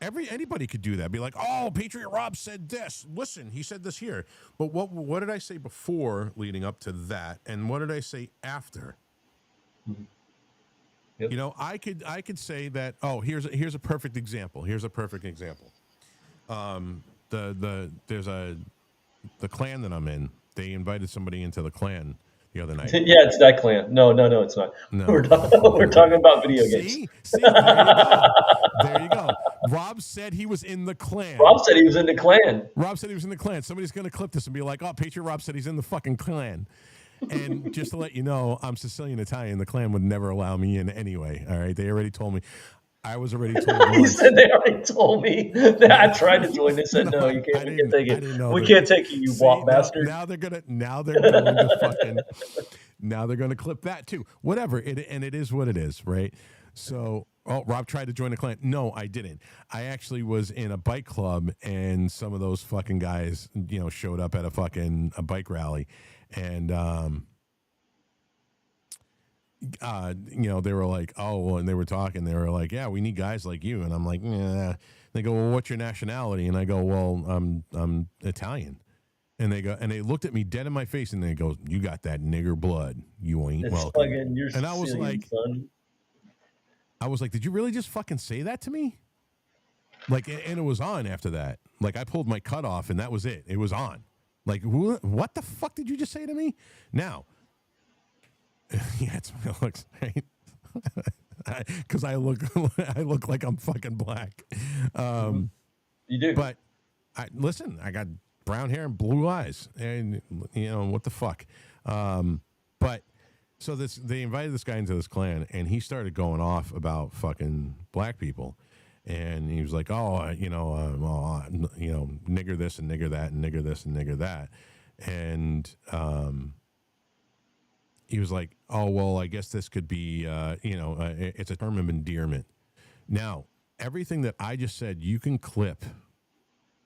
Anybody could do that. Be like, "Oh, Patriot Rob said this. Listen, he said this here." But what did I say before leading up to that, and what did I say after? Mhm. Yep. I could say that. Oh, here's a perfect example. Here's a perfect example. There's the clan that I'm in. They invited somebody into the clan the other night. Yeah, it's that clan. No, no, no, it's not. No, We're talking about video games. see, there you go, there you go. Rob said he was in the clan. Rob said he was in the clan. Rob said he was in the clan. Somebody's gonna clip this and be like, "Oh, Patriot Rob said he's in the fucking clan." And just to let you know, I'm Sicilian Italian. The clan would never allow me in anyway. All right, they already told me. I was already told He once. said they already told me. I tried to join. They said no, you I can't. We can't take I it. didn't know We that. can't take you, you See, wop bastard. now they're going to fucking now they're going to clip that too. Whatever it is what it is, right? So, Rob tried to join the clan. No, I didn't. I actually was in a bike club, and some of those fucking guys, showed up at a bike rally, and they were like, "Oh," well, and they were talking. They were like, "Yeah, we need guys like you." And I'm like, "Yeah." They go, "Well, what's your nationality?" And I go, "Well, I'm Italian." And they looked at me dead in my face, and they go, "You got that nigger blood. You ain't It's welcome." fucking, you're And Sicilian, son. I was like, "Did you really just fucking say that to me?" Like, and it was on after that. Like, I pulled my cut off, and that was it. It was on. Like, what the fuck did you just say to me? Now, yeah, it's my looks, right? Because I look like I'm fucking black. You do. But listen, I got brown hair and blue eyes, and what the fuck. But so they invited this guy into this clan, and he started going off about fucking black people, and he was like, "Oh, nigger this and nigger that and nigger this and nigger that," and he was like, "Oh, well, I guess this could be, it's a term of endearment." Now, everything that I just said, you can clip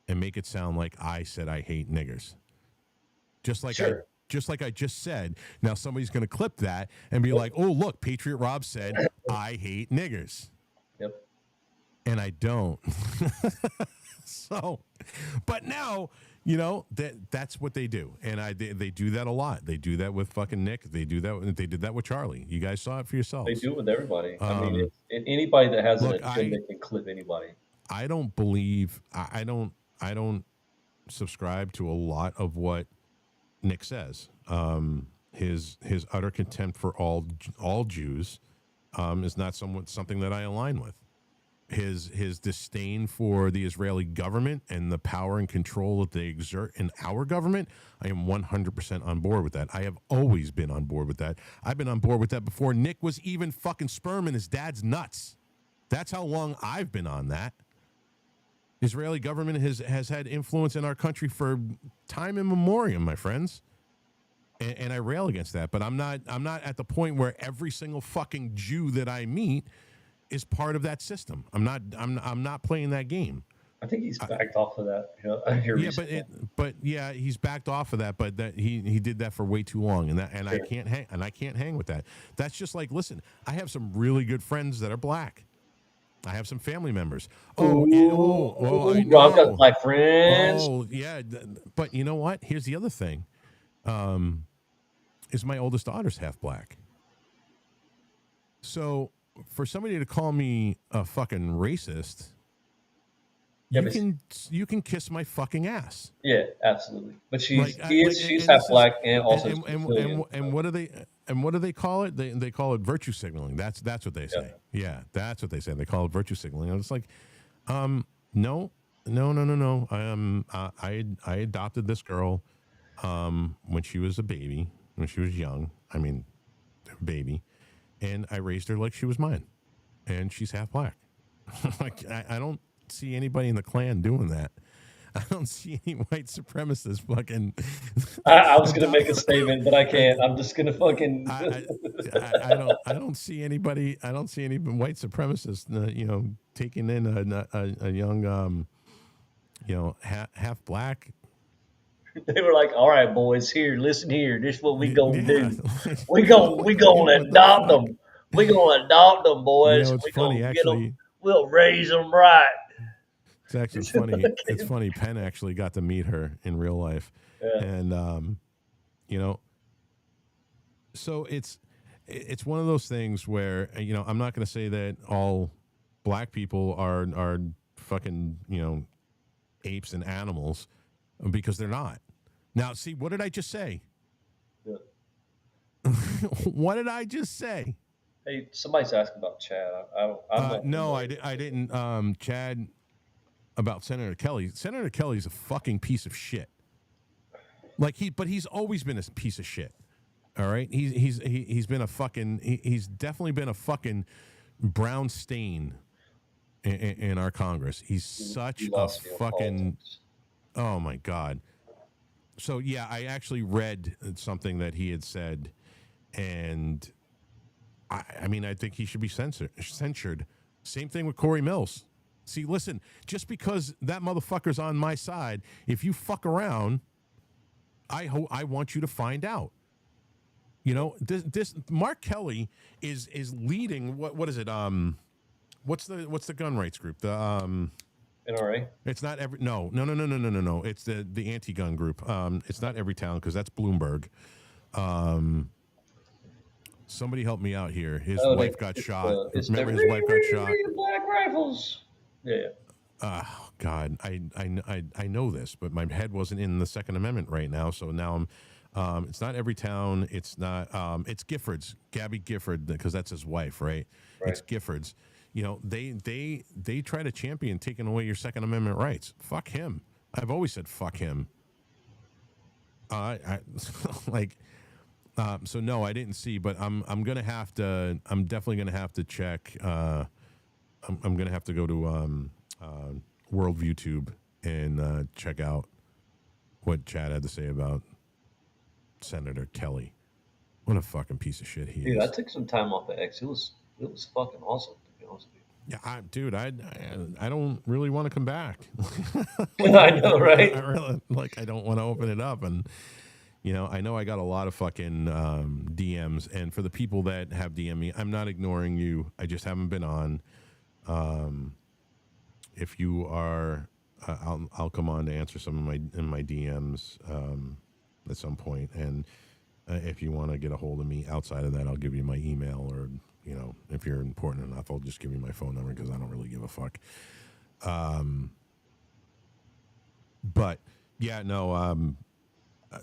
and make it sound like I said I hate niggers. Just like Sure. I just said. Now somebody's going to clip that and be like, "Oh, look, Patriot Rob said I hate niggers." Yep. And I don't. So, but now, that's what they do, and they do that a lot. They do that with fucking Nick. They did that with Charlie. You guys saw it for yourselves. They do it with everybody. I mean, anybody that has an agenda can clip anybody. I don't believe. I don't subscribe to a lot of what Nick says. His utter contempt for all Jews is not something that I align with. His disdain for the Israeli government and the power and control that they exert in our government, I am 100% on board with that. I have always been on board with that. I've been on board with that before Nick was even fucking sperm in his dad's nuts. That's how long I've been on that. Israeli government has had influence in our country for time immemorial, my friends. And I rail against that, but I'm not at the point where every single fucking Jew that I meet is part of that system. I'm not playing that game. I think he's backed off of that. Here Yeah, recently. but yeah, he's backed off of that. But that he did that for way too long, and I can't hang with that. That's just like, listen, I have some really good friends that are black. I have some family members. I know. Rob got black friends. Oh yeah, but you know what? Here's the other thing. Is my oldest daughter's half black. So for somebody to call me a fucking racist, you can kiss my fucking ass. Yeah, absolutely. But she's half black and also and what do they call it? They call it virtue signaling. That's what they say. Yeah, that's what they say. They call it virtue signaling. And it's like, no. I adopted this girl when she was a baby. When she was young, baby, and I raised her like she was mine, and she's half black. Like I don't see anybody in the Klan doing that. I don't see any white supremacists fucking. I was gonna make a statement, but I can't. I'm just gonna fucking. I don't see anybody. I don't see any white supremacists. Taking in a young, half black. They were like, "All right, boys, here, listen here. This is what we gonna do. We gonna adopt them. We gonna adopt them, boys. It's we funny, gonna actually. get them. We'll raise them right." It's actually funny. It's funny. Penn actually got to meet her in real life, and so it's one of those things where I'm not going to say that all black people are fucking apes and animals. Because they're not. Now, see, what did I just say? Yeah. What did I just say? Hey, somebody's asking about Chad. I didn't. Chad, about Senator Kelly. Senator Kelly's a fucking piece of shit. But he's always been a piece of shit. All right, he's been a fucking. He's definitely been a fucking brown stain in our Congress. He's such a fucking. Politics. Oh my God. So yeah, I actually read something that he had said, and I think he should be censured. Same thing with Corey Mills. See, listen, just because that motherfucker's on my side, if you fuck around, I want you to find out. This Mark Kelly is leading what is it? What's the gun rights group? The NRA? It's not every no. It's the anti-gun group. It's not every town because that's Bloomberg. Somebody help me out here. His wife got shot. Remember his wife got shot. Black rifles. Yeah. Oh God, I know this, but my head wasn't in the Second Amendment right now. So now I'm. It's not every town. It's not. It's Giffords, Gabby Gifford, because that's his wife, right? It's Giffords. They try to champion taking away your Second Amendment rights. Fuck him. I've always said fuck him. So no, I didn't see, but I'm definitely gonna have to check. I'm gonna have to go to World ViewTube and check out what Chad had to say about Senator Kelly. What a fucking piece of shit he is. Dude, I took some time off of X. It was fucking awesome. Yeah, I don't really want to come back. I know, right? I don't want to open it up, and I know I got a lot of fucking DMs, and for the people that have DM me, I'm not ignoring you. I just haven't been on. If you are, I'll come on to answer some of my DMs at some point, and if you want to get a hold of me outside of that, I'll give you my email, or if you're important enough, I'll just give you my phone number because I don't really give a fuck. But yeah, no.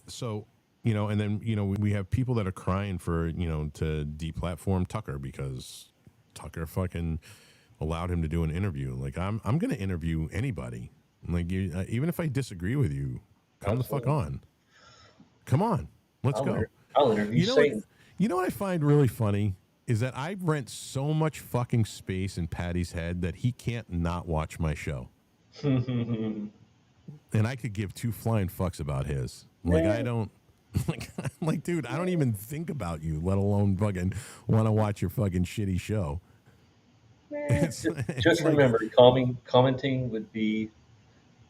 So and then we have people that are crying for to deplatform Tucker because Tucker fucking allowed him to do an interview. Like I'm going to interview anybody. Like even if I disagree with you, come the fuck on. Come on, let's go. I'll interview Satan. You know what I find really funny is that I rent so much fucking space in Patty's head that he can't not watch my show. and I could give two flying fucks about his. Like Man. I don't. Like, dude, I don't even think about you, let alone fucking want to watch your fucking shitty show. It's Just like remember, commenting would be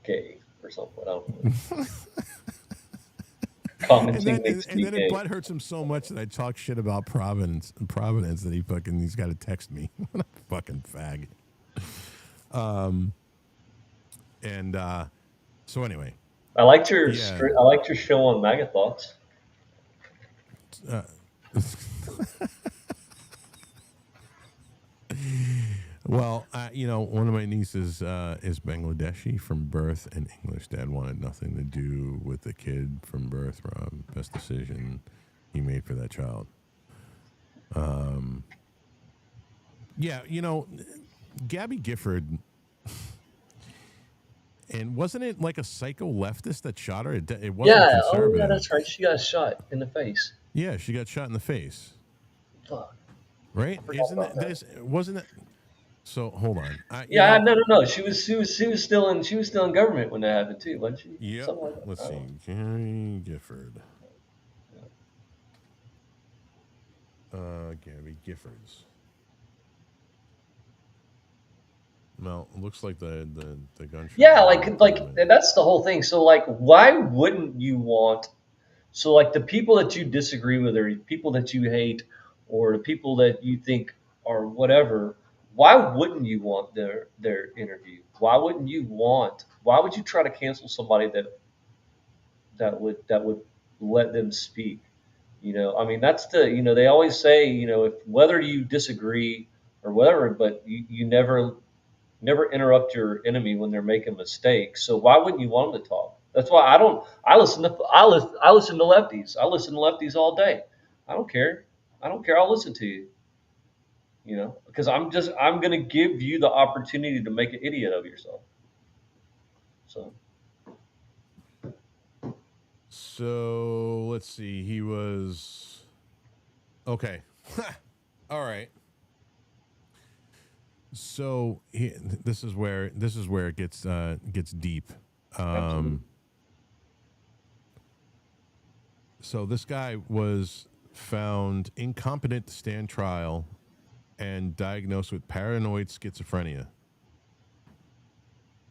gay or something. I don't know. Commenting makes and me then it gay. butt hurts him so much that I talk shit about Providence that he's got to text me. What a fucking fag. And so anyway, I liked your yeah. I liked your show on MAGA thoughts. Uh, well, one of my nieces is Bangladeshi from birth, and English. Dad wanted nothing to do with the kid from birth. Rob, best decision he made for that child. Yeah, Gabby Gifford, and wasn't it like a psycho leftist that shot her? It wasn't a Yeah. Oh, conservative. yeah. That's right. She got shot in the face. Yeah, she got shot in the face. Fuck. Right? Forgot Isn't about it? that. Wasn't it? So hold on. Yeah. No. She was still in government when that happened too, wasn't she? Yep. Something like that. Let's I don't see. know. Gary Gifford. Gabby Giffords. Well, it looks like the gunshot. Yeah, like that's the whole thing. So like, why wouldn't you want? So like the people that you disagree with, or people that you hate, or the people that you think are whatever, why wouldn't you want their interview? Why wouldn't you want? Why would you try to cancel somebody that would let them speak? I mean, that's they always say, if whether you disagree or whatever, but you never interrupt your enemy when they're making mistakes. So why wouldn't you want them to talk? That's why I don't. I listen to lefties. I listen to lefties all day. I don't care. I don't care. I'll listen to you. Because I'm gonna give you the opportunity to make an idiot of yourself. So So let's see. He was okay. All right. So this is where it gets deep. absolutely. So this guy was found incompetent to stand trial and diagnosed with paranoid schizophrenia.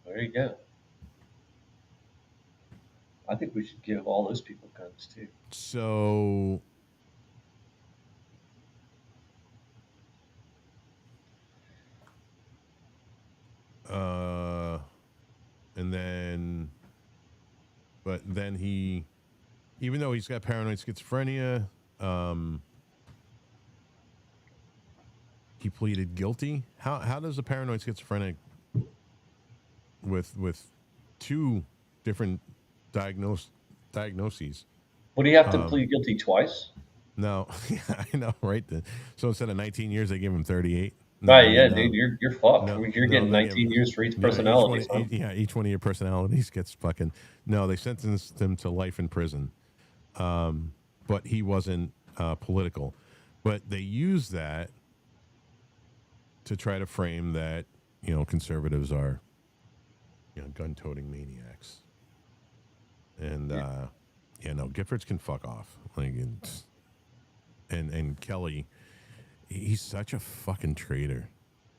There you go. I think we should give all those people guns too. So and then but then he, even though he's got paranoid schizophrenia, he pleaded guilty. How does a paranoid schizophrenic with two different diagnoses? Would he have to Um, plead guilty twice? no, yeah, I know, right? So instead of 19 years, they give him 38. No, Right, I yeah, mean dude, you're fucked. no, You're no, getting they give 19 years for each yeah personality, son. each one of your personalities gets fucking no. They sentenced him to life in prison, but he wasn't political. But they use that to try to frame that conservatives are gun-toting maniacs, and Giffords can fuck off. Like, and Kelly, he's such a fucking traitor.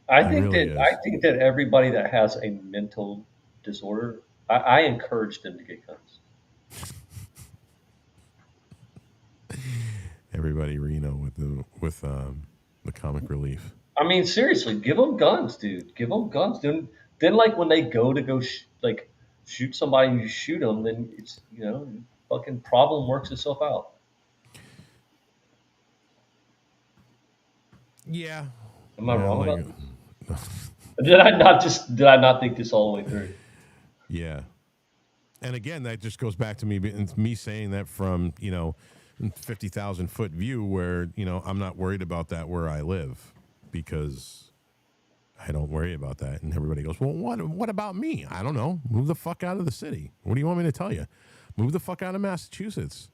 I He think really that is. I think that everybody that has a mental disorder, I encourage them to get guns. Everybody Reno with the comic relief. I mean, seriously, give them guns, dude. Give them guns. Then like when they go like shoot somebody, and you shoot them, then it's fucking problem works itself out. Yeah, Am I yeah, wrong like about this? Did I not think this all the way through? yeah. And again, that just goes back to me saying that from 50,000 foot view, where I'm not worried about that where I live, because I don't worry about that. And everybody goes, well, what about me? I don't know. Move the fuck out of the city. What do you want me to tell you? Move the fuck out of Massachusetts.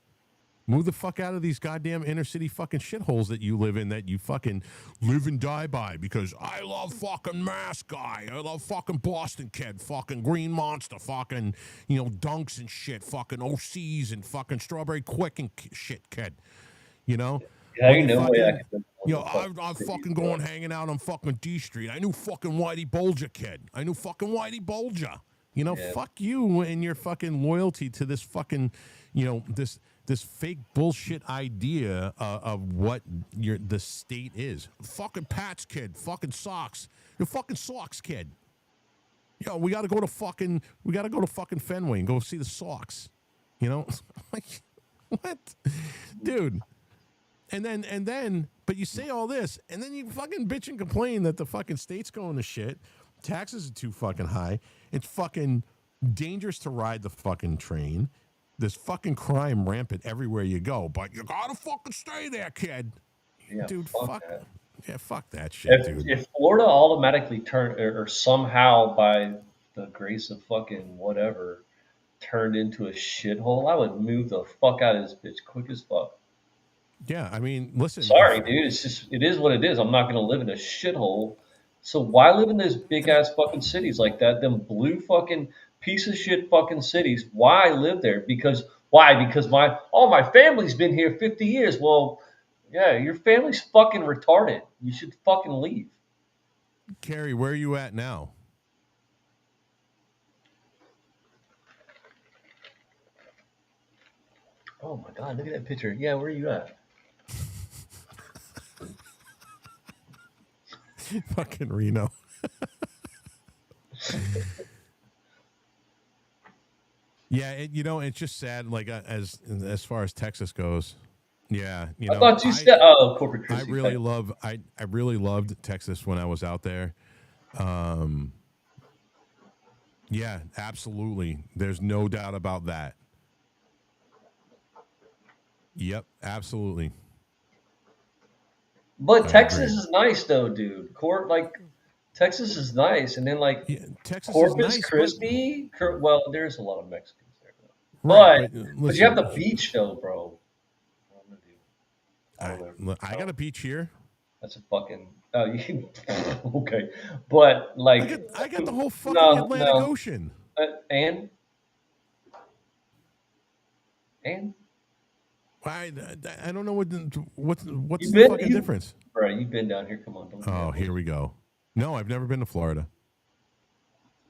Move the fuck out of these goddamn inner city fucking shitholes that you live in, that you fucking live and die by, because I love fucking Mass Guy. I love fucking Boston Kid, fucking Green Monster, fucking, Dunks and shit, fucking OCs and fucking Strawberry Quick and shit, kid. You know? Yeah, When you you no way I fucking, could live in fucking I'm cities, fucking bro. going hanging out on fucking D Street. I knew fucking Whitey Bulger, kid. I knew fucking Whitey Bulger. Yeah. Fuck you and your fucking loyalty to this fucking, this fake bullshit idea of what the state is. Fucking Pats, kid. Fucking socks. You're fucking socks, kid. We gotta go to fucking Fenway and go see the Sox. Like, what, dude? And then, but you say all this, and then you fucking bitch and complain that the fucking state's going to shit. Taxes are too fucking high. It's fucking dangerous to ride the fucking train. There's fucking crime rampant everywhere you go, but you gotta fucking stay there, kid. Yeah, Dude, fuck that. Yeah, fuck that shit, dude. If Florida automatically turned or somehow by the grace of fucking whatever turned into a shithole, I would move the fuck out of this bitch quick as fuck. Yeah, I mean, listen. Sorry, dude. It is what it is. I'm not going to live in a shithole. So why live in those big ass fucking cities like that? Them blue fucking piece of shit fucking cities. Why live there? Why? Because my family's been here 50 years. Well, yeah, your family's fucking retarded. You should fucking leave. Carrie, where are you at now? Oh my god, look at that picture. Yeah, where are you at? Fucking Reno. Yeah, it's just sad. Like as far as Texas goes, yeah, I thought you said, oh, corporate I Christie. really loved Texas when I was out there. Yeah, absolutely. There's no doubt about that. Yep, absolutely. But I Texas agree. is nice though, dude. Texas is nice, and then Yeah, Texas is Corpus nice, but Christi. Well, there's a lot of Mexicans there, though. right, But but but you have listen, the beach though, bro. I don't know, dude. I I don't know. I got a beach here. That's a fucking. Oh, you okay? But like, I got the whole fucking no, Atlantic no. Ocean. And I, I don't know what's you've the been fucking difference. bro. You've been down here. Come on, don't. Oh, here we go. No, I've never been to Florida.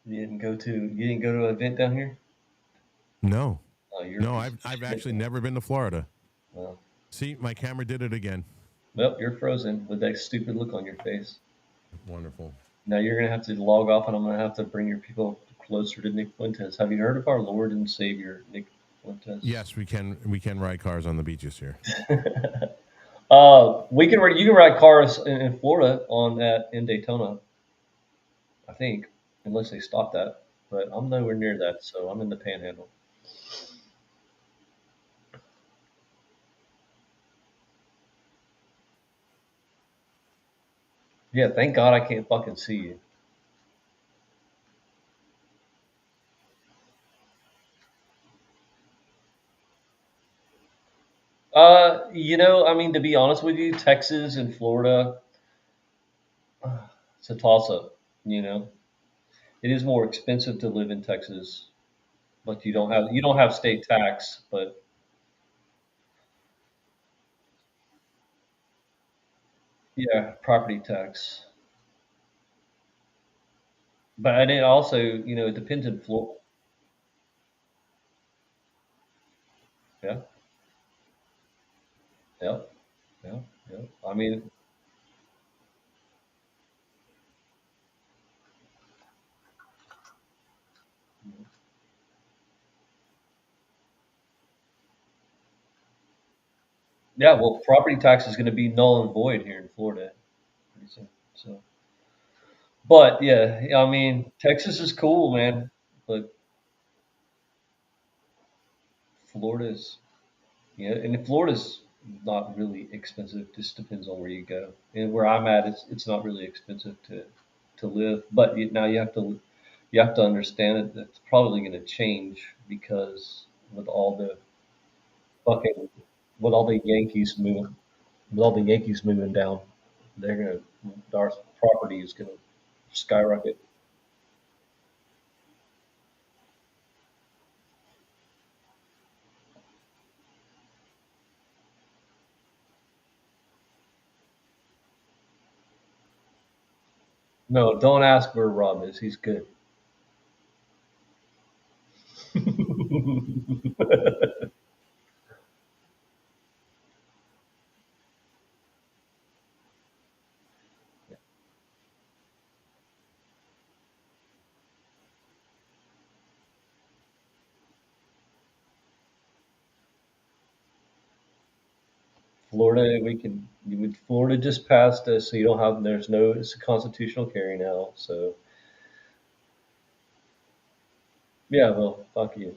You didn't go to an event down here. No, Oh, you're. A no, piece of I've shit, actually man. never been to Florida. Well, See, my camera did it again. well, you're frozen with that stupid look on your face. Wonderful. Now you're gonna have to log off, and I'm gonna have to bring your people closer to Nick Fuentes. Have you heard of our Lord and Savior, Nick Fuentes? Yes, we can ride cars on the beaches here. You can ride cars in Florida in Daytona, I think, unless they stop that. But I'm nowhere near that, so I'm in the Panhandle. Yeah, thank God I can't fucking see you. I mean, to be honest with you, Texas and Florida, it's a toss up. You know, it is more expensive to live in Texas, but you don't have state tax, but yeah, property tax. But and it also, it depends in Florida. Yeah, yeah, yeah, yeah. I mean, yeah. Well, property tax is going to be null and void here in Florida pretty soon. So, but yeah, I mean, Texas is cool, man. But Florida's, and Florida's not really expensive. Just depends on where you go. And where I'm at, it's not really expensive to live. But now you have to understand it. That's probably going to change because with all the fucking with all the Yankees moving, with all the Yankees moving down, they're our property is gonna skyrocket. No, don't ask where Rob is. He's good. Florida, we can. Florida just passed us, so you don't have. There's no. It's a constitutional carry now. So yeah, well, fuck you.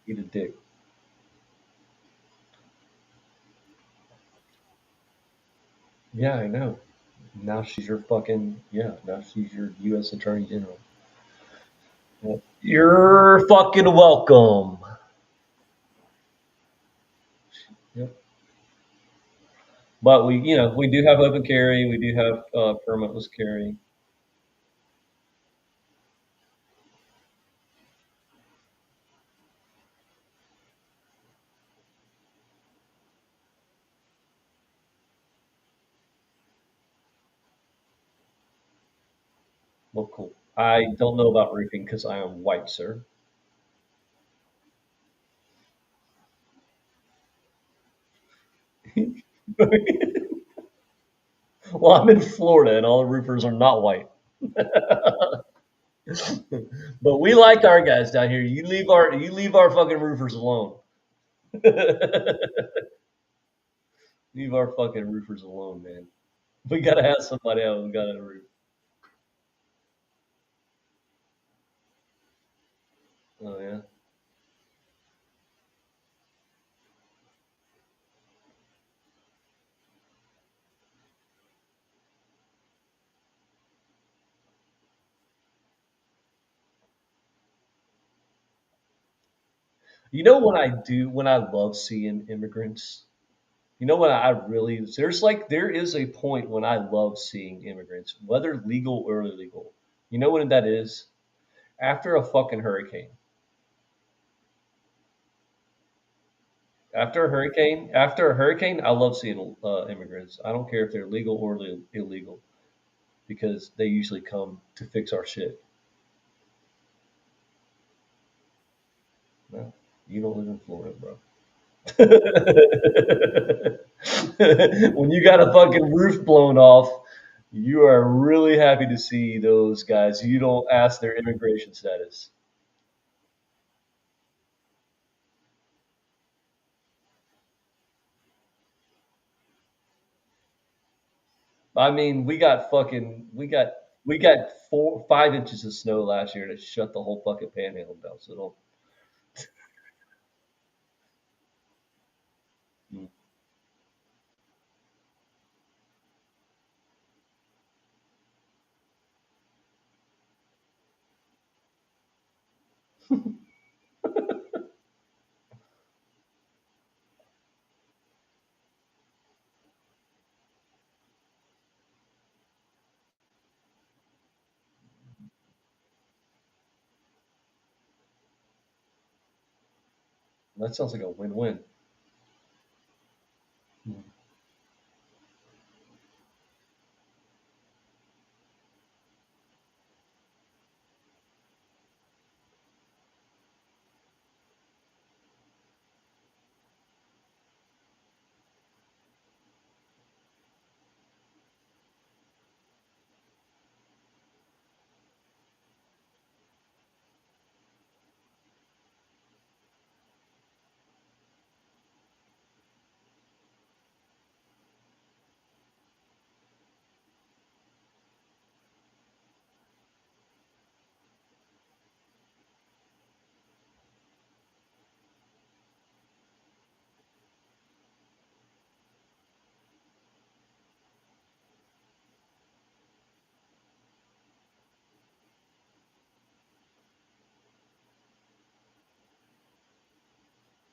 Eat a dick. Yeah, I know. Now she's your fucking. Yeah, now she's your U.S. Attorney General. Yeah. You're fucking welcome. Yep. But we do have open carry. We do have permitless carry. Well, cool. I don't know about roofing because I am white, sir. Well, I'm in Florida, and all the roofers are not white. But we like our guys down here. You leave our fucking roofers alone. Leave our fucking roofers alone, man. We gotta have somebody else who got a roof. Oh yeah. You know what I do when I love seeing immigrants? You know what I really there is a point when I love seeing immigrants, whether legal or illegal. You know when that is? After a fucking hurricane. After a hurricane, I love seeing immigrants. I don't care if they're legal or illegal because they usually come to fix our shit. No, you don't live in Florida, bro. When you got a fucking roof blown off, you are really happy to see those guys. You don't ask their immigration status. I mean, we got 5 inches of snow last year to shut the whole fucking panhandle down. So don't. Mm. That sounds like a win-win. Mm.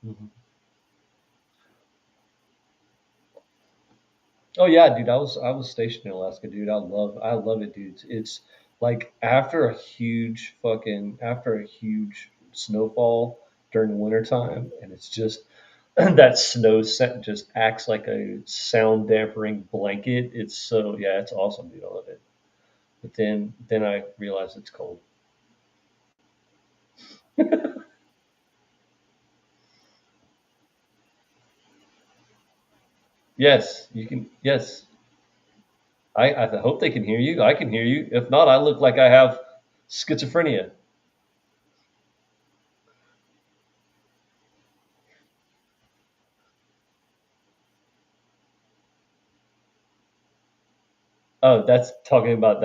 Mhm. Oh yeah, dude. I was stationed in Alaska, dude. I love it, dude. It's like after a huge snowfall during the wintertime, and it's just that snow set just acts like a sound dampening blanket. It's so yeah, it's awesome, dude. I love it. But then I realize it's cold. Yes, you can. Yes, I hope they can hear you. I can hear you. If not, I look like I have schizophrenia. Oh, that's talking about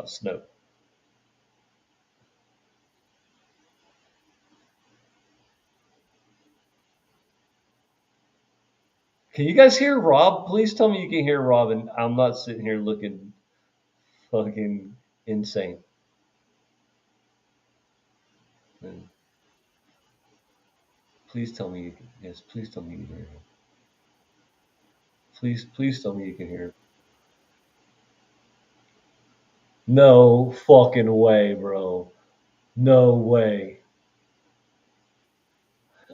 snow. Can you guys hear Rob? Please tell me you can hear Rob, and I'm not sitting here looking fucking insane. And please tell me you can. Yes, please tell me you can hear him. Please tell me you can hear him. No fucking way, bro. No way.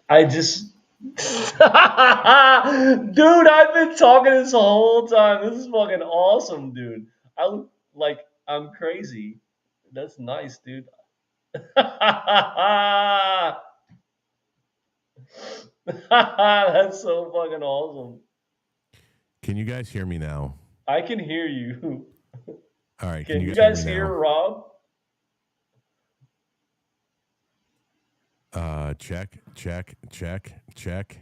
I just. Dude, I've been talking this whole time. This is fucking awesome, dude. I look like I'm crazy. That's nice, dude. That's so fucking awesome. Can you guys hear me now? I can hear you. All right. Can Can you you guys hear me guys hear now? Rob? Check, check, check, check.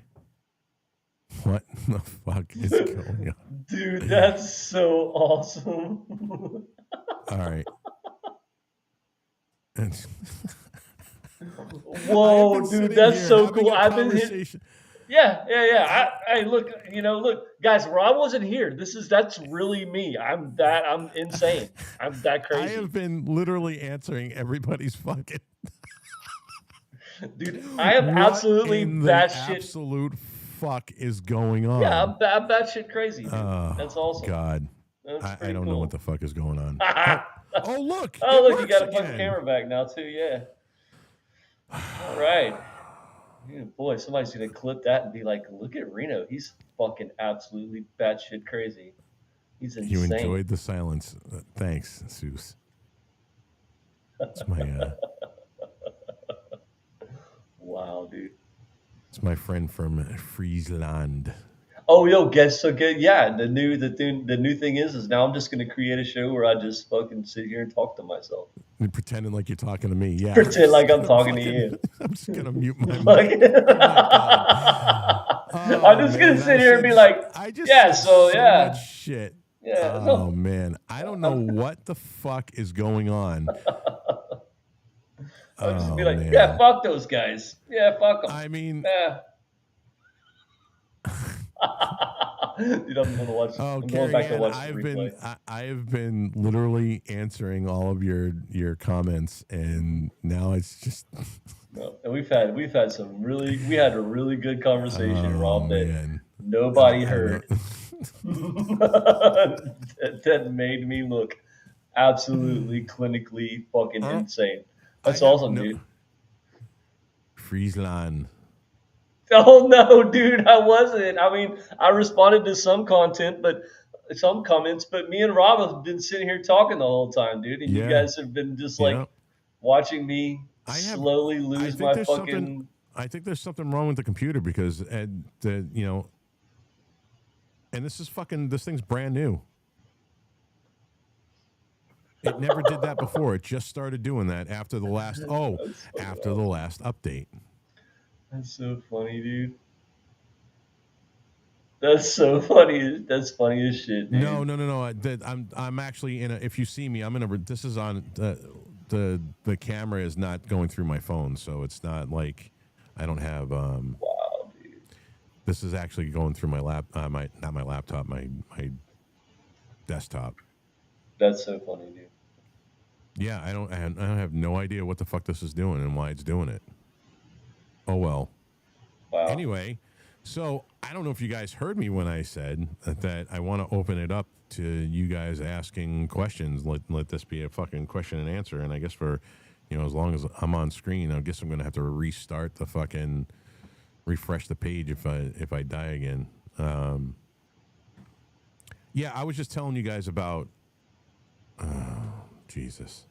What the fuck is going on? Dude, that's so awesome. All right. I have been Whoa, dude, sitting that's here so having cool. a I've been hit. conversation. Yeah, yeah, I, yeah. Hey, look, guys. Rob wasn't here. That's really me. I'm insane. I'm that I crazy, have been literally answering everybody's fucking. dude. I am What absolutely in the batshit. absolute fuck is going Yeah, on? I'm batshit crazy, dude. Oh That's awesome. God, That's I pretty don't know what cool. the fuck is going on. Oh, Oh look, it look, you works got a fucking again. camera back now too. Yeah. All right. Yeah, boy, somebody's gonna clip that and be like, "Look at Reno. He's fucking absolutely batshit crazy. He's You insane." enjoyed the silence. Thanks, Seuss. It's my Wow, dude. it's my friend from Friesland. Oh, yo, guess so good. Yeah, the new thing is now I'm just gonna create a show where I just fucking sit here and talk to myself, And pretending like you're talking to me. Yeah, I'm pretend just like I'm gonna talking to fucking. you. I'm just gonna mute my Fucking- mic. Oh my god. I'm Oh just gonna man, sit here and be like, I just yeah, said so so much yeah, shit. yeah, Oh no, man, I don't know what the fuck is going on. I'll just be Oh like, yeah, man. fuck those guys, yeah, fuck them, I mean, yeah. Dude, I'm gonna watch. oh I'm going back to Carrie Ann, watch the replay. I have been literally answering all of your comments, and now it's just No, and we've had we had a really good conversation, oh Rob, that man. nobody I know. heard. that made me look absolutely clinically fucking Uh, insane. I That's have awesome, no dude. Friesland. Oh no, dude, I wasn't. I mean, I responded to some content, but some comments, but me and Rob have been sitting here talking the whole time, dude, and you Yeah, guys have been just yeah. like watching me I have. slowly I lose think my there's something. fucking. I think there's something wrong with the computer because and this is fucking. This thing's brand new. It never did that before. It just started doing that after the last. Oh, That's fucking after the awesome. last update. That's so funny, dude. That's so funny. That's funny as shit, No, dude. no, no, no. I'm actually in a. If you see me, I'm in a. This is on the camera is not going through my phone, so it's not like I don't have. Wow, dude. This is actually going through my my not my laptop, my desktop. That's so funny, dude. Yeah, I don't have no idea what the fuck this is doing and why it's doing it. Oh well. Wow. Anyway, So I don't know if you guys heard me when I said that I want to open it up to you guys asking questions. Let this be a fucking question and answer. And I guess for, as long as I'm on screen, I guess I'm going to have to restart the fucking refresh the page if I die again. Yeah, I was just telling you guys about. Jesus,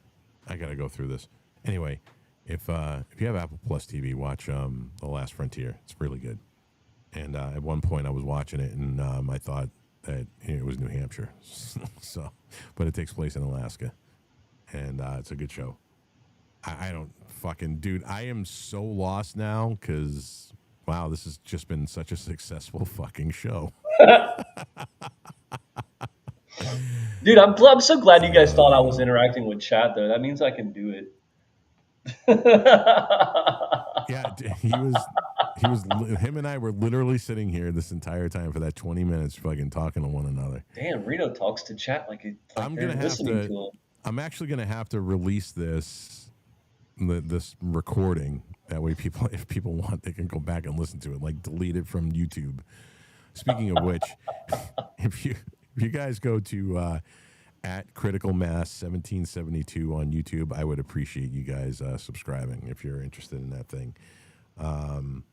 I got to go through this anyway. If you have Apple Plus TV, watch The Last Frontier. It's really good. And at one point, I was watching it, and I thought that it was New Hampshire. So, but it takes place in Alaska, and it's a good show. I don't fucking, dude. I am so lost now because wow, this has just been such a successful fucking show. Dude, I'm so glad you guys thought I was interacting with chat though. That means I can do it. Yeah, him and I were literally sitting here this entire time for that 20 minutes fucking talking to one another. Damn, Reno talks to chat like I'm gonna have to. I'm actually gonna have to release this recording. That way, if people want, they can go back and listen to it. Like delete it from YouTube. Speaking of which, if you guys go to at Critical Mass 1772 on YouTube, I would appreciate you guys subscribing if you're interested in that thing. All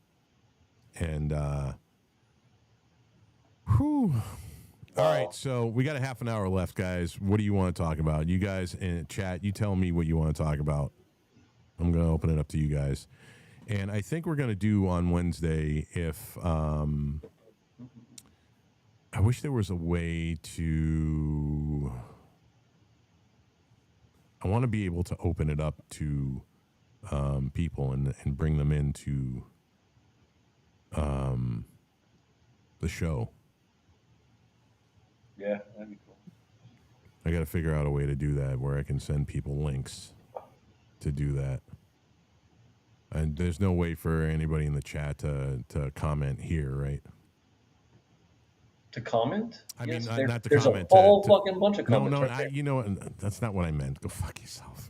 right, so we got a half an hour left, guys. What do you want to talk about? You guys in chat, you tell me what you want to talk about. I'm going to open it up to you guys. And I think we're going to do on Wednesday if I wish there was a way to. I want to be able to open it up to people and bring them into the show. Yeah, that'd be cool. I got to figure out a way to do that where I can send people links to do that. And there's no way for anybody in the chat to comment here, right? To comment? I mean, not to there's comment. There's a whole fucking bunch of comments. No, right you know what? That's not what I meant. Go fuck yourself.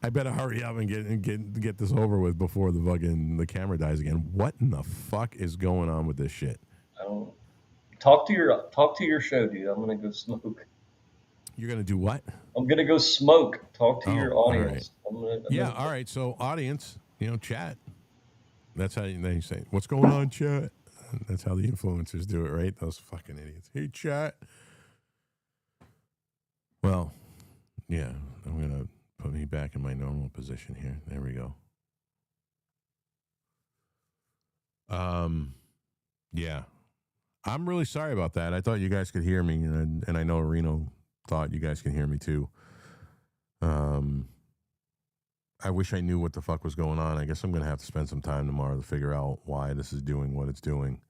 I better hurry up and get this over with before the camera dies again. What in the fuck is going on with this shit? I don't. Talk to your show, dude. I'm gonna go smoke. You're gonna do what? I'm gonna go smoke. Talk to your audience. Right. All right. So audience, chat. That's how you say, what's going on, chat? That's how the influencers do it, right? Those fucking idiots. Hey, chat. Well, yeah, I'm going to put me back in my normal position here. There we go. Yeah. I'm really sorry about that. I thought you guys could hear me, and I know Reno thought you guys can hear me too. I wish I knew what the fuck was going on. I guess I'm going to have to spend some time tomorrow to figure out why this is doing what it's doing.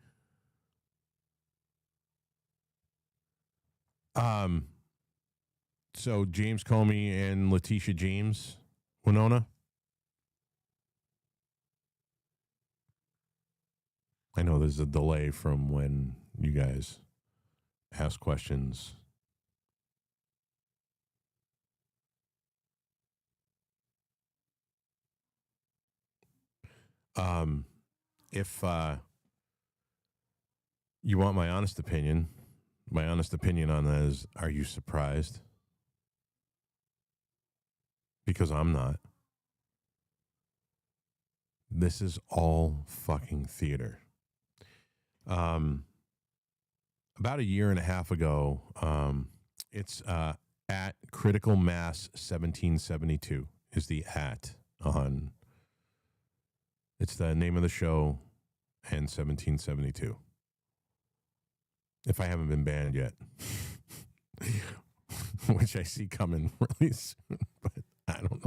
So James Comey and Letitia James, Winona. I know there's a delay from when you guys ask questions. If you want my honest opinion on that is, are you surprised? Because I'm not. This is all fucking theater. About a year and a half ago, it's at Critical Mass 1772 is the at on. It's the name of the show and 1772. If I haven't been banned yet, which I see coming really soon, but I don't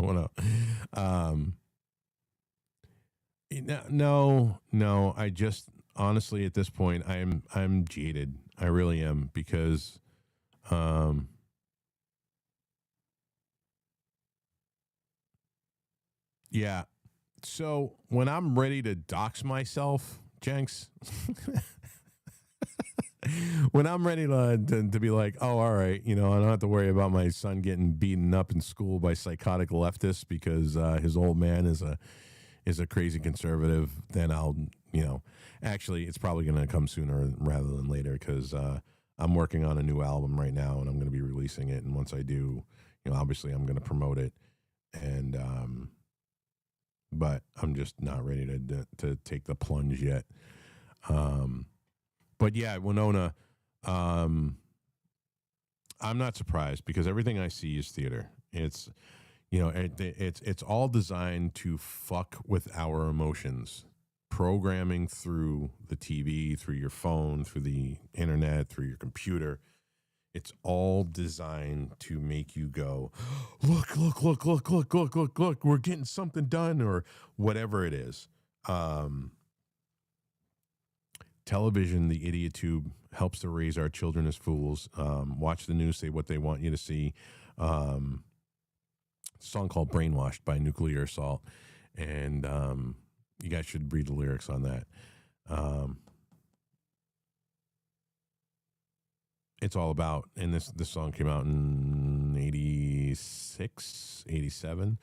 know. No. I just honestly at this point I'm jaded. I really am because yeah. So when I'm ready to dox myself, Jenks, when I'm ready to be like, oh, all right, I don't have to worry about my son getting beaten up in school by psychotic leftists because his old man is a crazy conservative, then I'll actually, it's probably going to come sooner rather than later because I'm working on a new album right now, and I'm going to be releasing it. And once I do, obviously, I'm going to promote it. And but I'm just not ready to take the plunge yet. But yeah, Winona. I'm not surprised because everything I see is theater. It's it's all designed to fuck with our emotions. Programming through the TV, through your phone, through the internet, through your computer. It's all designed to make you go, look, look, look, look, look, look, look, look, we're getting something done, or whatever it is. Television, the idiot tube, helps to raise our children as fools. Watch the news, say what they want you to see. Song called Brainwashed by Nuclear Assault. And you guys should read the lyrics on that. It's all about, and this song came out in 86, 87.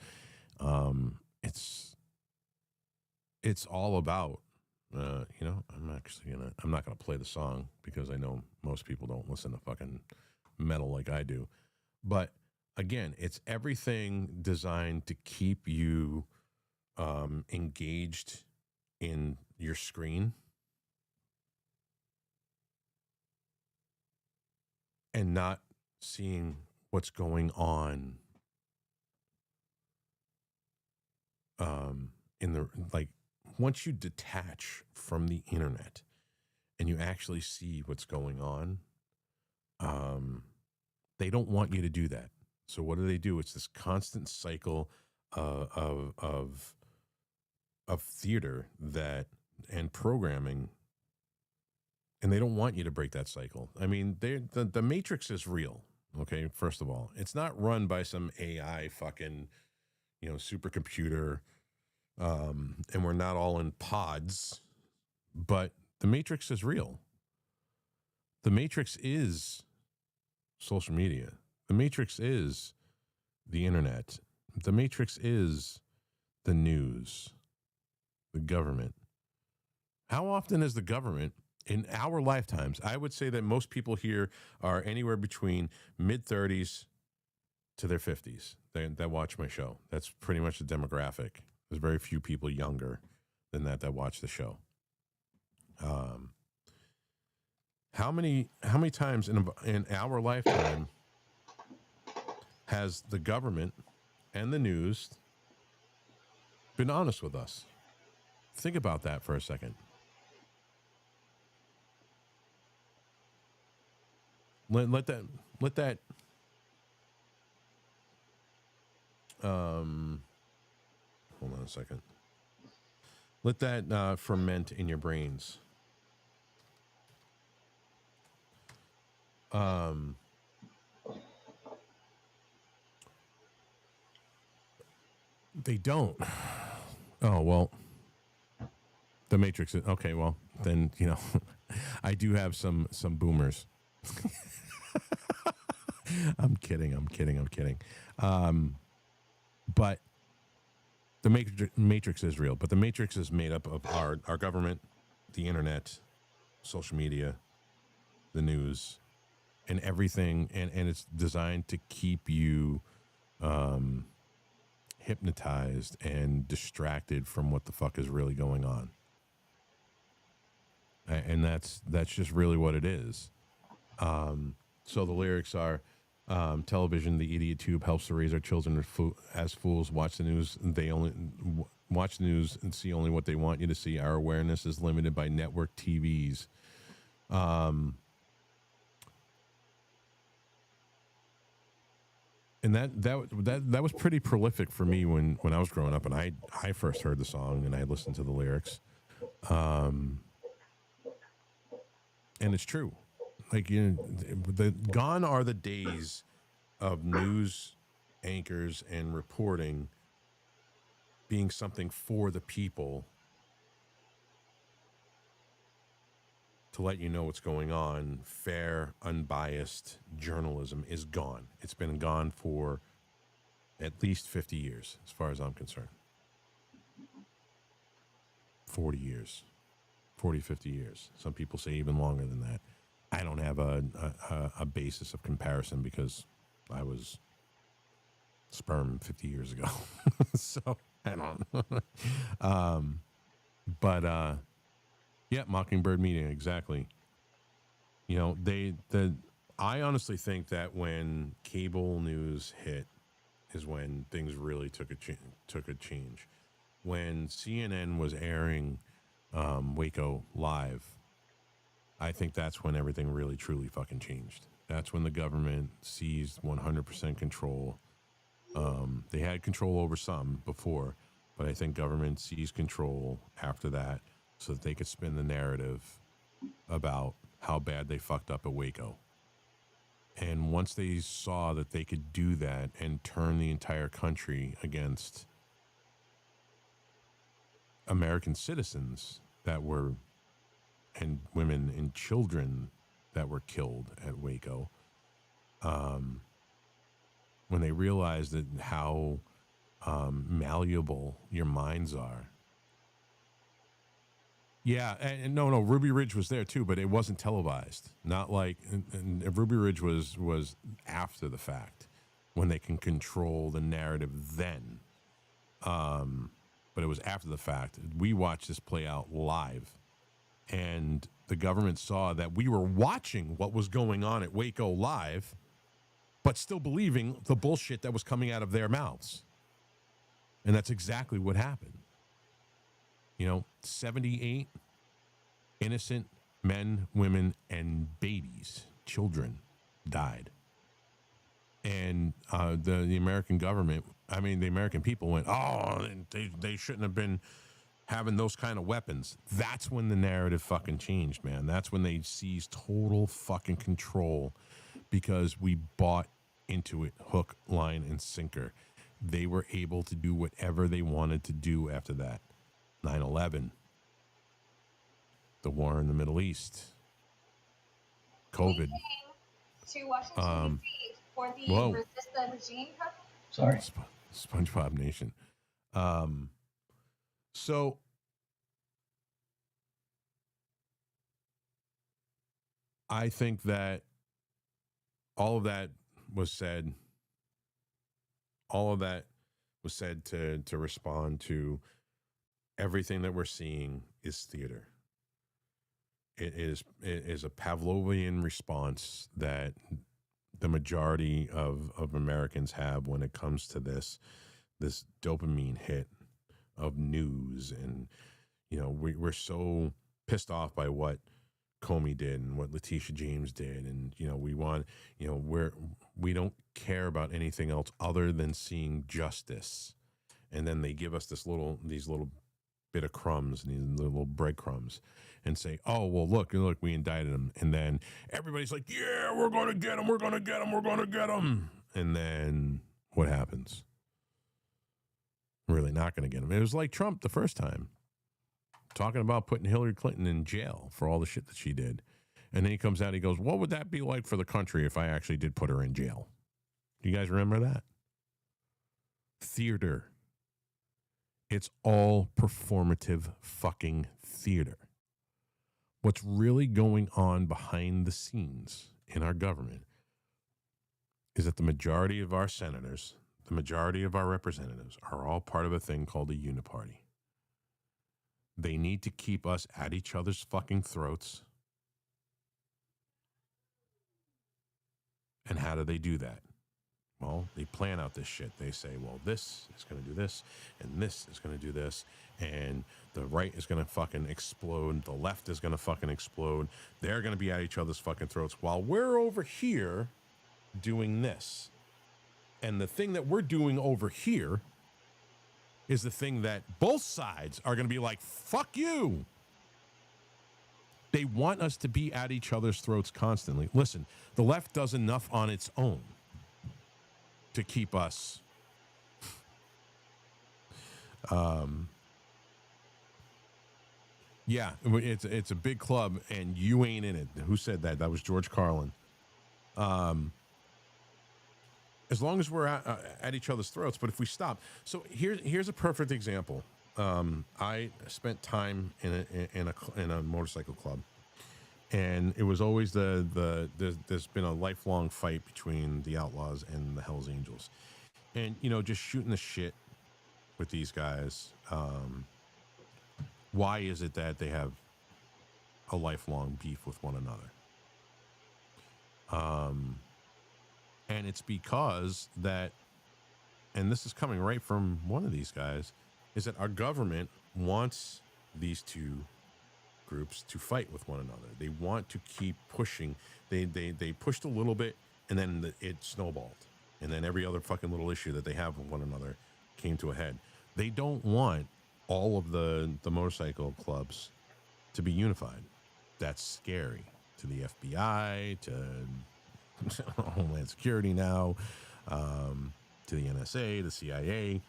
It's all about, I'm not gonna play the song because I know most people don't listen to fucking metal like I do. But again, it's everything designed to keep you engaged in your screen and not seeing what's going on in the, like, once you detach from the internet and you actually see what's going on, they don't want you to do that. So what do? It's this constant cycle of theater and programming, and they don't want you to break that cycle. I mean, the Matrix is real. Okay, first of all, it's not run by some AI fucking supercomputer, and we're not all in pods, but the Matrix is real. The Matrix is social media. The Matrix is the internet. The Matrix is the news, the government. How often is the government in our lifetimes? I would say that most people here are anywhere between mid-30s to their 50s that watch my show. That's pretty much the demographic. There's very few people younger than that watch the show. How many times in our lifetime has the government and the news been honest with us? Think about that for a second. Let that hold on a second. Let that ferment in your brains. They don't. Oh, well, the Matrix is okay. Well, then, I do have some boomers. I'm kidding. But the Matrix is real. But the Matrix is made up of our government, the internet, social media, the news, and everything. And it's designed to keep you hypnotized and distracted from what the fuck is really going on. And that's just really what it is. So the lyrics are, television, the idiot tube helps to raise our children as fools. Watch the news. Watch the news and see only what they want you to see. Our awareness is limited by network TVs. And that was pretty prolific for me when I was growing up, and I first heard the song and I listened to the lyrics. And it's true. Like, gone are the days of news anchors and reporting being something for the people to let you know what's going on. Fair, unbiased journalism is gone. It's been gone for at least 50 years, as far as I'm concerned. 40 years. 40, 50 years. Some people say even longer than that. I don't have a basis of comparison because I was sperm 50 years ago. So I don't. But yeah, Mockingbird meeting, exactly. You know, I honestly think that when cable news hit is when things really took a change. When CNN was airing Waco live, I think that's when everything really truly fucking changed. That's when the government seized 100% control. They had control over some before, but I think government seized control after that so that they could spin the narrative about how bad they fucked up at Waco. And once they saw that they could do that and turn the entire country against American citizens that were, and women and children that were killed at Waco, when they realized that how malleable your minds are. Yeah, and no, Ruby Ridge was there too, but it wasn't televised. Not like, and Ruby Ridge was after the fact when they can control the narrative then. But it was after the fact. We watched this play out live, and the government saw that we were watching what was going on at Waco live, but still believing the bullshit that was coming out of their mouths. And that's exactly what happened. 78 innocent men, women, and babies, children, died. And the American government, the American people went, oh, they shouldn't have been having those kind of weapons. That's when the narrative fucking changed, man. That's when they seized total fucking control because we bought into it hook, line, and sinker. They were able to do whatever they wanted to do after that. 9/11, the war in the Middle East, COVID. To Washington, D.C. for the Whoa. Resist the Regime protest. Sorry. SpongeBob Nation. So I think that all of that was said to respond to everything that we're seeing is theater. It is a Pavlovian response that the majority of Americans have when it comes to this dopamine hit of news. And, we're so pissed off by what Comey did and what Letitia James did. And, we don't care about anything else other than seeing justice. And then they give us these little bit of crumbs and these little breadcrumbs and say, oh, well, look, we indicted him. And then everybody's like, yeah, we're going to get him. We're going to get him. We're going to get him. And then what happens? Really not going to get him. It was like Trump the first time, talking about putting Hillary Clinton in jail for all the shit that she did. And then he comes out, he goes, what would that be like for the country if I actually did put her in jail? Do you guys remember that? Theater. It's all performative fucking theater. What's really going on behind the scenes in our government is that the majority of our senators, the majority of our representatives are all part of a thing called a uniparty. They need to keep us at each other's fucking throats. And how do they do that? Well, they plan out this shit. They say, well, this is going to do this, and this is going to do this, and the right is going to fucking explode, the left is going to fucking explode. They're going to be at each other's fucking throats while we're over here doing this. And the thing that we're doing over here is the thing that both sides are going to be like, fuck you. They want us to be at each other's throats constantly. Listen, the left does enough on its own to keep us yeah, it's a big club and you ain't in it. Who said that? That was George Carlin. As long as we're at each other's throats, but if we stop. So here's a perfect example. I spent time in a motorcycle club, and it was always there's been a lifelong fight between the Outlaws and the Hells Angels, and just shooting the shit with these guys. Why is it that they have a lifelong beef with one another? And it's because that, and this is coming right from one of these guys, is that our government wants these two groups to fight with one another. They want to keep pushing. They pushed a little bit, and then it snowballed, and then every other fucking little issue that they have with one another came to a head. They don't want all of the motorcycle clubs to be unified. That's scary to the FBI, to Homeland Security now, to the NSA, the CIA.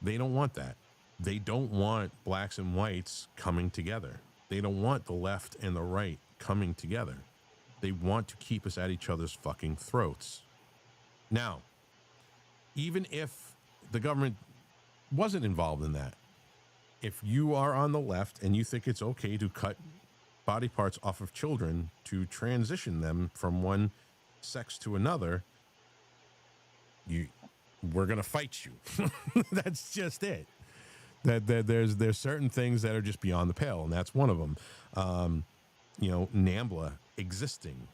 They don't want that. They don't want blacks and whites coming together. They don't want the left and the right coming together. They want to keep us at each other's fucking throats. Now, even if the government wasn't involved in that, if you are on the left and you think it's okay to cut body parts off of children to transition them from one sex to another, we're gonna fight you. That's just it. That there's certain things that are just beyond the pale, and that's one of them. NAMBLA existing,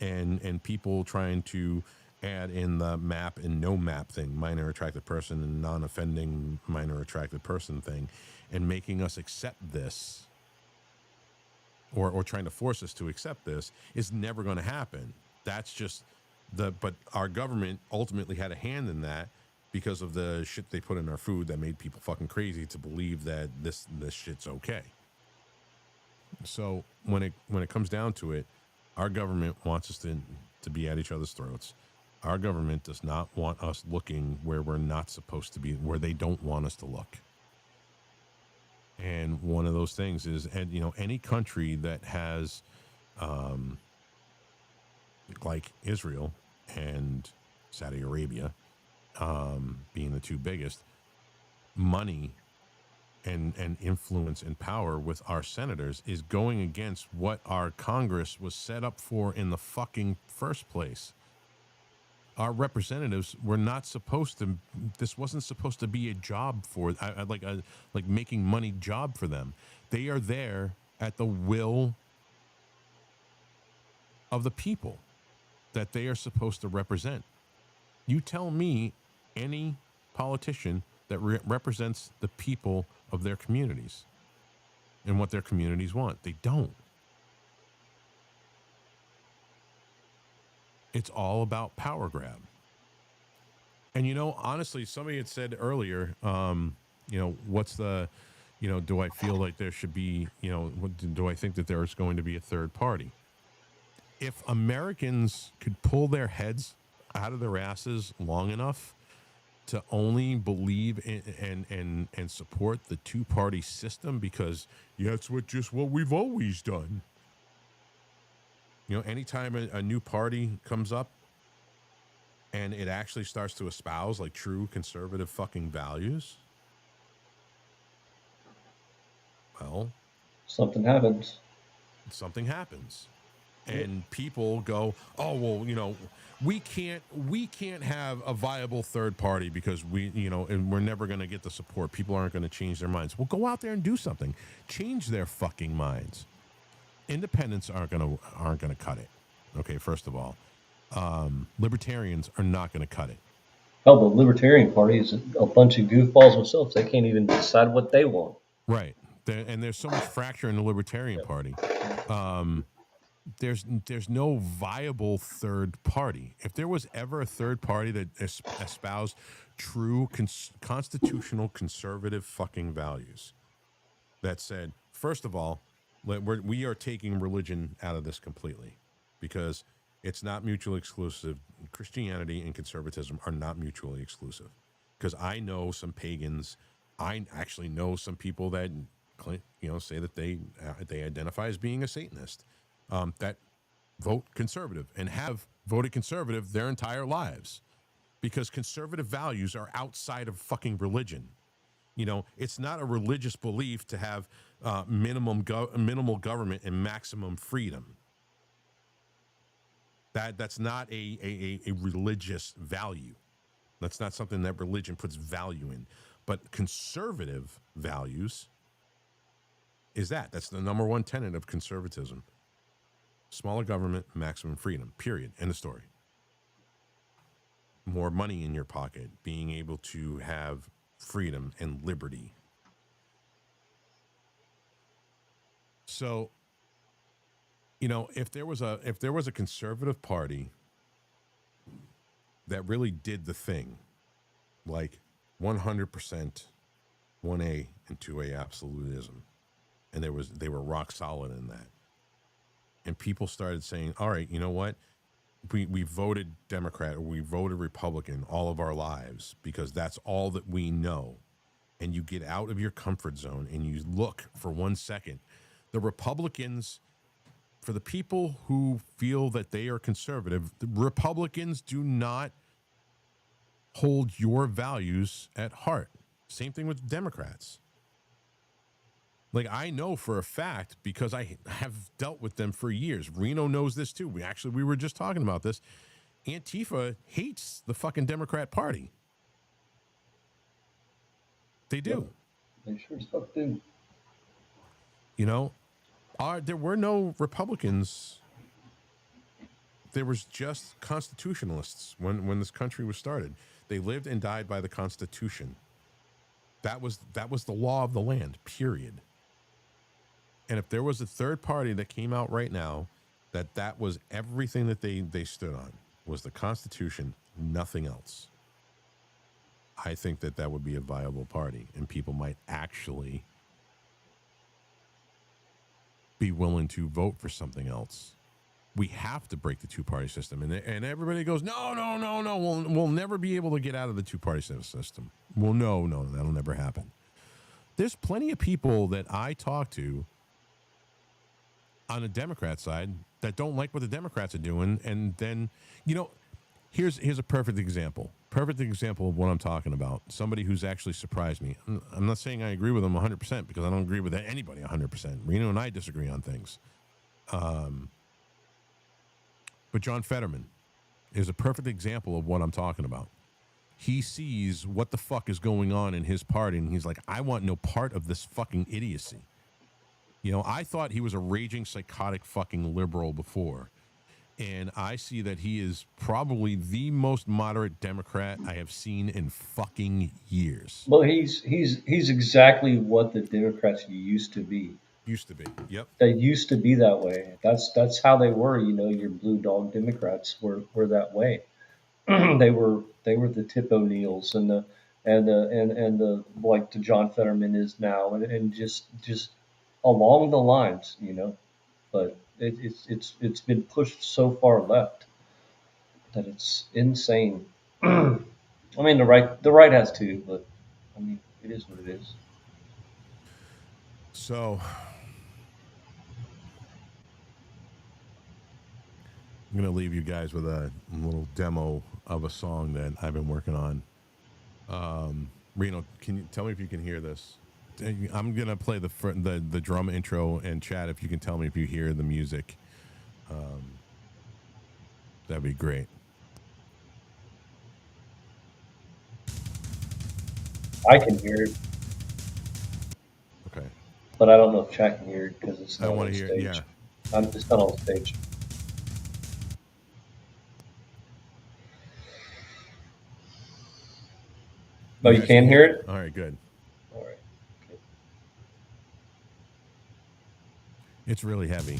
and people trying to add in the map and no map thing, minor attracted person and non-offending minor attracted person thing, and making us accept this, or trying to force us to accept this, is never going to happen. That's just but our government ultimately had a hand in that, because of the shit they put in our food that made people fucking crazy to believe that this shit's okay. So when it comes down to it, our government wants us to be at each other's throats. Our government does not want us looking where we're not supposed to be, where they don't want us to look. And one of those things is, and any country that has, like Israel and Saudi Arabia, being the two biggest, money and influence and power with our senators is going against what our Congress was set up for in the fucking first place. Our representatives were not supposed to. This wasn't supposed to be a job for like making money job for them. They are there at the will of the people that they are supposed to represent. You tell me any politician that represents the people of their communities and what their communities want. They don't. It's all about power grab. And honestly, somebody had said earlier, what's the, do I feel like there should be, do I think that there's going to be a third party? If Americans could pull their heads out of their asses long enough to only believe in and support the two-party system, because that's what we've always done. Anytime a new party comes up and it actually starts to espouse like true conservative fucking values, well, something happens. And people go, oh, well, we can't have a viable third party because and we're never going to get the support. People aren't going to change their minds. Well, go out there and do something. Change their fucking minds. Independents aren't going to cut it. Okay, first of all, libertarians are not going to cut it. Hell, the Libertarian Party is a bunch of goofballs themselves. They can't even decide what they want. Right. And there's so much fracture in the Libertarian Party. There's no viable third party. If there was ever a third party that espoused true constitutional conservative fucking values, that said, first of all, we are taking religion out of this completely, because it's not mutually exclusive. Christianity and conservatism are not mutually exclusive, because I know some pagans. I actually know some people that say that they identify as being a Satanist, that vote conservative and have voted conservative their entire lives, because conservative values are outside of fucking religion. You know, it's not a religious belief to have minimal government and maximum freedom. That's not a religious value. That's not something that religion puts value in. But conservative values is that's the number one tenet of conservatism. Smaller government, maximum freedom, period. End of story. More money in your pocket, being able to have freedom and liberty. So, you know, if there was a conservative party that really did the thing, like 100% 1A and 2A absolutism, and they were rock solid in that, and people started saying, all right, you know what, we voted Democrat or we voted Republican all of our lives because that's all that we know, and you get out of your comfort zone and you look for 1 second, the Republicans, for the people who feel that they are conservative, the Republicans do not hold your values at heart. Same thing with Democrats. Like, I know for a fact, because I have dealt with them for years. Reno knows this too. We were just talking about this. Antifa hates the fucking Democrat Party. They do. They sure as fuck do. You know, there were no Republicans. There was just constitutionalists when this country was started. They lived and died by the Constitution. That was the law of the land, period. And if there was a third party that came out right now, that was everything that they stood on, was the Constitution, nothing else. I think that would be a viable party, and people might actually be willing to vote for something else. We have to break the two-party system. And everybody goes, no. We'll never be able to get out of the two-party system. Well, no, that'll never happen. There's plenty of people that I talk to on the Democrat side that don't like what the Democrats are doing. And then, you know, here's a perfect example. Perfect example of what I'm talking about. Somebody who's actually surprised me. I'm not saying I agree with them 100% because I don't agree with anybody 100%. Reno and I disagree on things. But John Fetterman is a perfect example of what I'm talking about. He sees what the fuck is going on in his party, and he's like, I want no part of this fucking idiocy. You know, I thought he was a raging, psychotic fucking liberal before, and I see that he is probably the most moderate Democrat I have seen in fucking years. Well, he's exactly what the Democrats used to be. Used to be, yep. They used to be that way. That's how they were. You know, your blue dog Democrats were that way. they were the Tip O'Neills and the like the John Fetterman is now, and just along the lines, you know. But it's been pushed so far left that it's insane. I mean, the right has too, but I mean, it is what it is. So I'm going to leave you guys with a little demo of a song that I've been working on. Reno, can you tell me if you can hear this? I'm going to play the drum intro, and Chad, if you can tell me if you hear the music, that'd be great. I can hear it. Okay. But I don't know if Chad can hear it because it's not I on want to stage. hear it, yeah. It's not on stage. Oh, you can hear it? All right, good. All right. Okay. It's really heavy.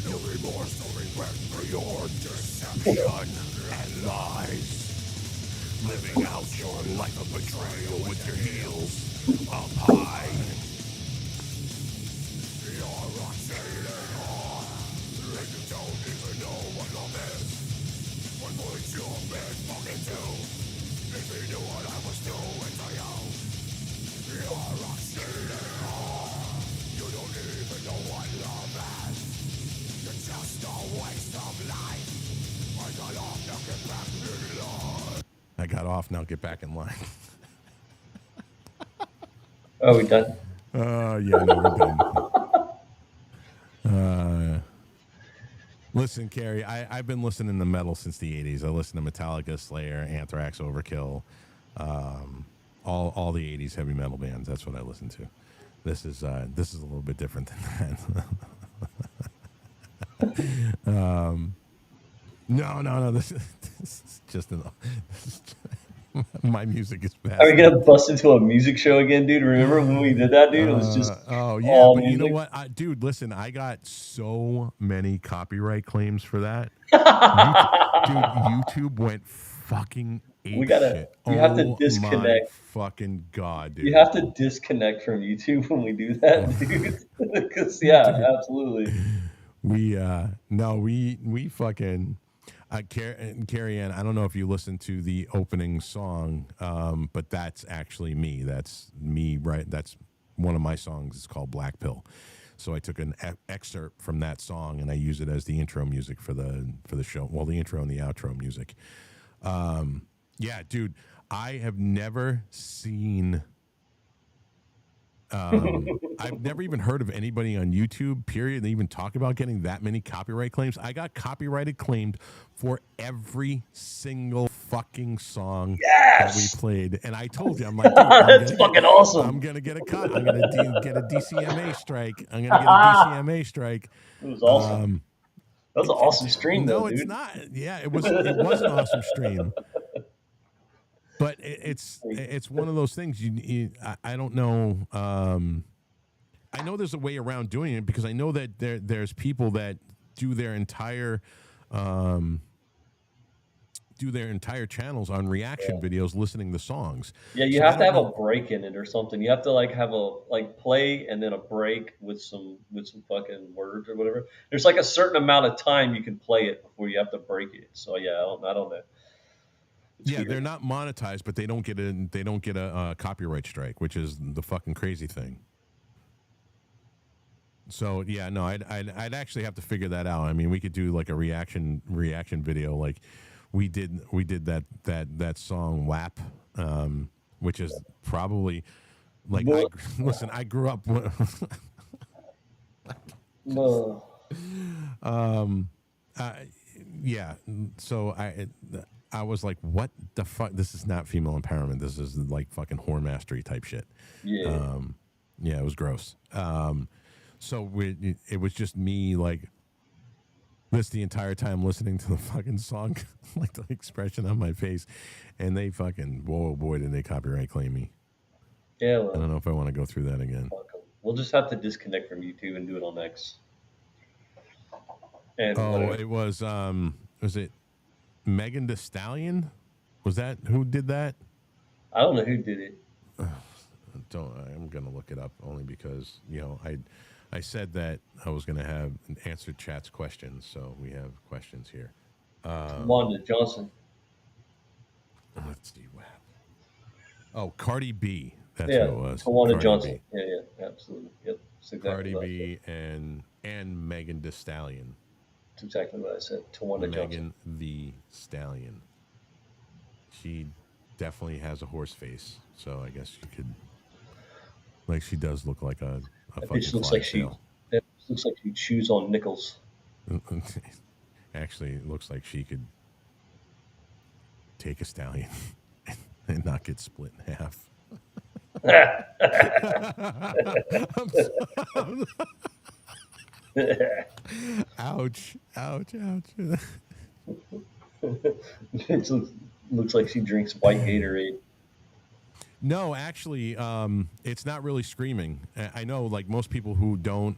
No remorse, no regret for your deception and lies. Living out your life of betrayal with your heels up high. You're rotating on, and you don't even know what love is. What would you have been fucking to if you knew what I was doing to you? You're rotating on, you don't even know what love is. You're just a waste of life. I got off, now get back in line. I got off, now get back in line. Are we done? Yeah, no, we're done. Listen, Carrie, I've been listening to metal since the 80s. I listened to Metallica, Slayer, Anthrax, Overkill, all the 80s heavy metal bands. That's what I listen to. This is a little bit different than that. No. This is just my music is bad. Are we gonna bust into a music show again, dude? Remember when we did that, dude? It was just but music. You know what, dude? Listen, I got so many copyright claims for that. YouTube went fucking ape shit. We have to disconnect. My fucking god, dude! You have to disconnect from YouTube when we do that, dude. Because dude, absolutely. We fucking. Carrie Ann, I don't know if you listened to the opening song, but that's actually me. That's me, right? That's one of my songs. It's called Black Pill. So I took an excerpt from that song and I use it as the intro music for the show. Well, the intro and the outro music. Yeah, dude, I have never seen. I've never even heard of anybody on YouTube, period, that even talk about getting that many copyright claims. I got copyrighted claimed for every single fucking song that we played. And I told you, I'm like, dude, that's fucking awesome. I'm going to get a cut. I'm going to get a DCMA strike. I'm going to get a DCMA strike. It was awesome. That was an awesome stream, no, though, dude. It's not. Yeah, it was an awesome stream. But it's one of those things. I don't know. I know there's a way around doing it because I know that there's people that do their entire channels on reaction videos listening to songs. Yeah, you have to have a break in it or something. You have to have a play and then a break with some fucking words or whatever. There's a certain amount of time you can play it before you have to break it. So yeah, I don't know. It's weird. They're not monetized, but they don't get a copyright strike, which is the fucking crazy thing. So yeah, no, I'd actually have to figure that out. I mean, we could do a reaction video, like we did that song WAP, which is probably I grew up. Yeah, so I was like, what the fuck? This is not female empowerment. This is fucking whore mastery type shit. Yeah. Yeah, it was gross. So it was just me this the entire time listening to the fucking song, the expression on my face, and they fucking, whoa, boy, did they copyright claim me. Yeah, well, I don't know if I want to go through that again. We'll just have to disconnect from YouTube and do it on X. And it was it Megan Thee Stallion? Was that who did that? I don't know who did it. I'm gonna look it up only because I said that I was gonna have an answered chat's questions, so we have questions here. Wanda Johnson. Let's see. Oh, Cardi B. That's who it was. Wanda Johnson. B. Yeah, absolutely. Yep. Exactly Cardi B and Megan Thee Stallion. That's exactly what I said. Tawanda Johnson. Megan Thee Stallion. She definitely has a horse face, so I guess she could. She does look like a fucking looks like she. It looks like she chews on nickels. Actually, it looks like she could take a stallion and not get split in half. Ouch. It looks like she drinks white Gatorade. No, actually, it's not really screaming. I know, like most people who don't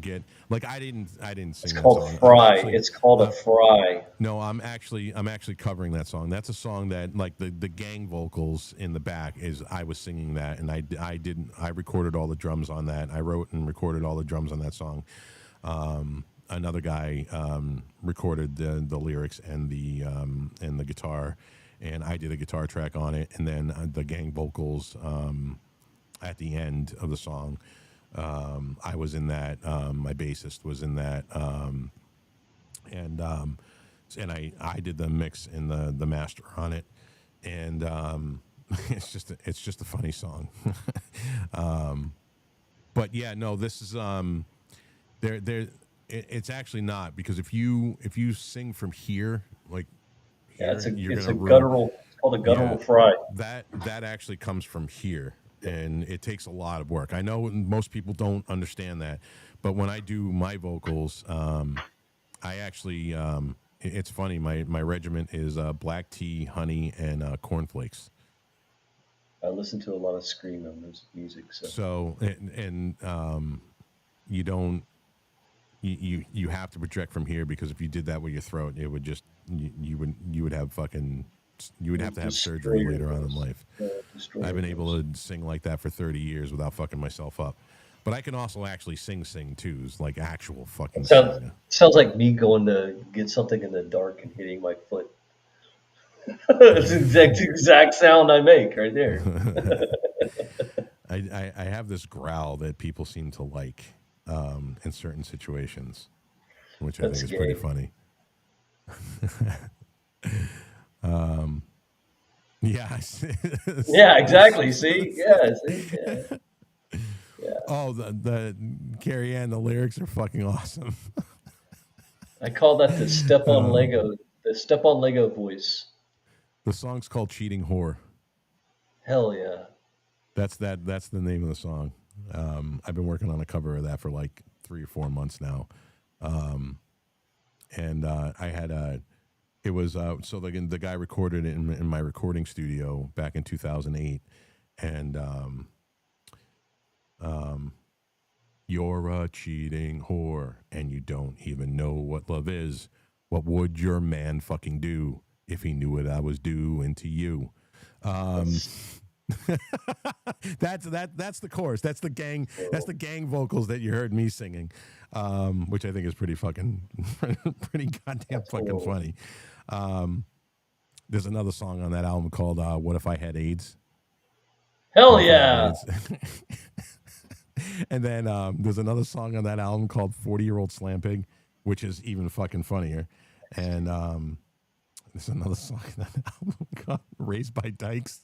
get like I didn't It's sing that called song. I'm Fry. actually It's called a fry. no, I'm actually covering that song. That's a song that like the gang vocals in the back is I was singing that, and I recorded all the drums on that. I wrote and recorded all the drums on that song. Another guy recorded the lyrics and the guitar, and I did a guitar track on it, and then the gang vocals at the end of the song. I was in that. My bassist was in that, and I did the mix and the master on it, and it's just a funny song. But yeah, no, this is there it's actually not, because if you sing from here, like Yeah, here, you're it's gonna a ruin. guttural. It's called a Yeah, guttural fry. that actually comes from here, and it takes a lot of work. I know most people don't understand that, but when I do my vocals, I actually it's funny. My regiment is black tea, honey, and cornflakes. I listen to a lot of screamo music, so So you don't you have to project from here, because if you did that with your throat, it would just you would have fucking you would it'll have to have destroy surgery your later on in voice. life. Destroy I've your been able voice. to sing like that for 30 years without fucking myself up. But I can also actually sing too, like actual fucking Sounds sing. sounds like me going to get something in the dark and hitting my foot. It's the exact sound I make right there. I have this growl that people seem to like in certain situations, which I think That's is pretty gay. funny. Yeah. Yeah, exactly. See, yeah, see, yeah, yeah. Oh, the Carrie Ann, the lyrics are fucking awesome. I call that the step on Um, Lego, the step on Lego voice. the song's called "Cheating Whore." Hell yeah. That's the name of the song. I've been working on a cover of that for like 3 or 4 months now, and I had a. It was so the guy recorded it in my recording studio back in 2008, and you're a cheating whore, and you don't even know what love is. What would your man fucking do if he knew what I was doing to you? Um, That's that's the chorus. That's the gang. That's the gang vocals that you heard me singing, which I think is pretty fucking, pretty goddamn fucking horrible. funny. There's another song on that album called "What If I Had AIDS." What Hell if I had yeah. AIDS? And then there's another song on that album called "40-Year-Old Slam Pig," which is even fucking funnier. And there's another song on that album called "Raised by Dykes."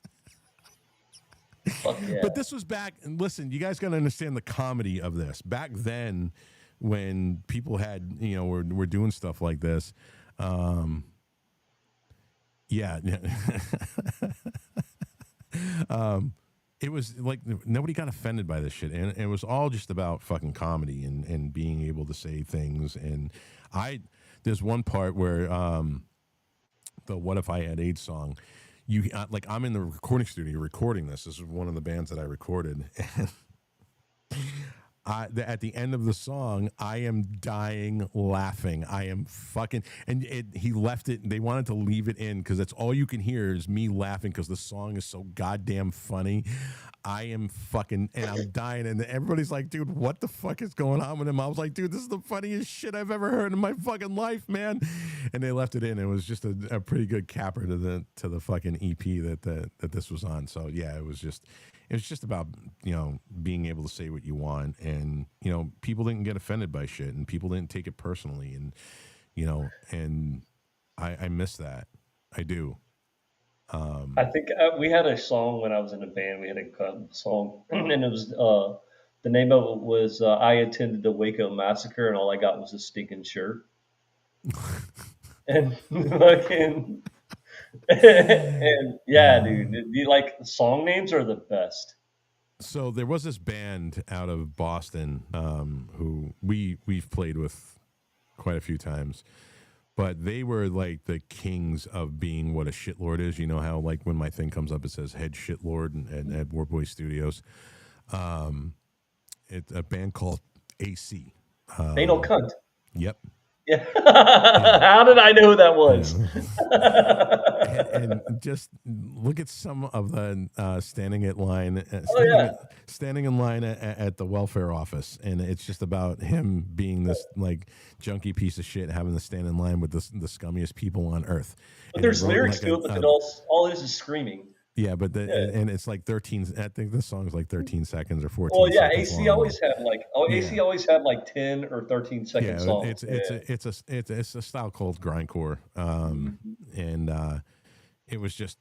Fuck yeah. But this was back, and listen, you guys got to understand the comedy of this. Back then, when people had, were doing stuff like this, yeah. It was like nobody got offended by this shit, and it was all just about fucking comedy and being able to say things. And there's one part where the "What If I Had AIDS" song, like I'm in the recording studio recording this. This is one of the bands that I recorded, and at the end of the song, I am dying laughing. I am fucking, and he left it. They wanted to leave it in because that's all you can hear is me laughing because the song is so goddamn funny. I am fucking, and I'm dying, and everybody's like, "Dude, what the fuck is going on with him?" I was like, "Dude, this is the funniest shit I've ever heard in my fucking life, man." And they left it in. It was just a pretty good capper to the fucking EP that this was on. So yeah, it was just about being able to say what you want, and people didn't get offended by shit, and people didn't take it personally, and and I miss that. I do. I think we had a song when I was in a band. We had a song, and it was the name of it was "I attended the Waco massacre, and all I got was a stinking shirt." And fucking and yeah, dude, you like song names are the best. So there was this band out of Boston who we've played with quite a few times, But they were like the kings of being what a shitlord is. You know how like when my thing comes up, it says head shitlord and at Warboy Studios. It's a band called AC. Anal cunt. Yep. Yeah. Yeah. How did I know who that was? And just look at some of the standing in line at the welfare office, and it's just about him being this like junky piece of shit, having to stand in line with the scummiest people on earth. But And there's he wrote lyrics like to it, but then all it is screaming. yeah, but Yeah. and it's like 13. I think the song's like 13 seconds or 14 Well, yeah, seconds AC long. always had like AC Yeah. always had like 10 or 13-second songs. It's a style called grindcore, and it was just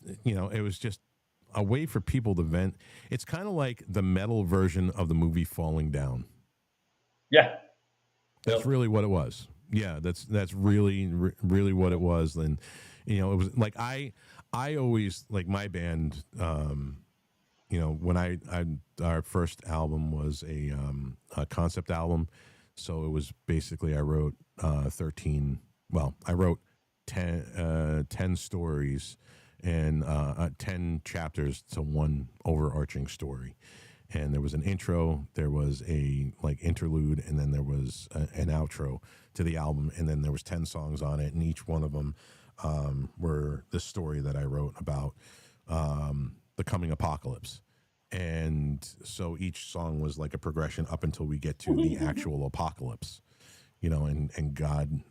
a way for people to vent. It's kind of like the metal version of the movie Falling Down. Yeah. That's really what it was. Yeah, that's really what it was. And it was like I always like my band. When our first album was a concept album, so it was basically I wrote 13. Well, I wrote 10 stories and 10 chapters to one overarching story. And there was an intro, there was a like interlude, and then there was an outro to the album, and then there was 10 songs on it, and each one of them were the story that I wrote about the coming apocalypse. And so each song was like a progression up until we get to the actual apocalypse, and God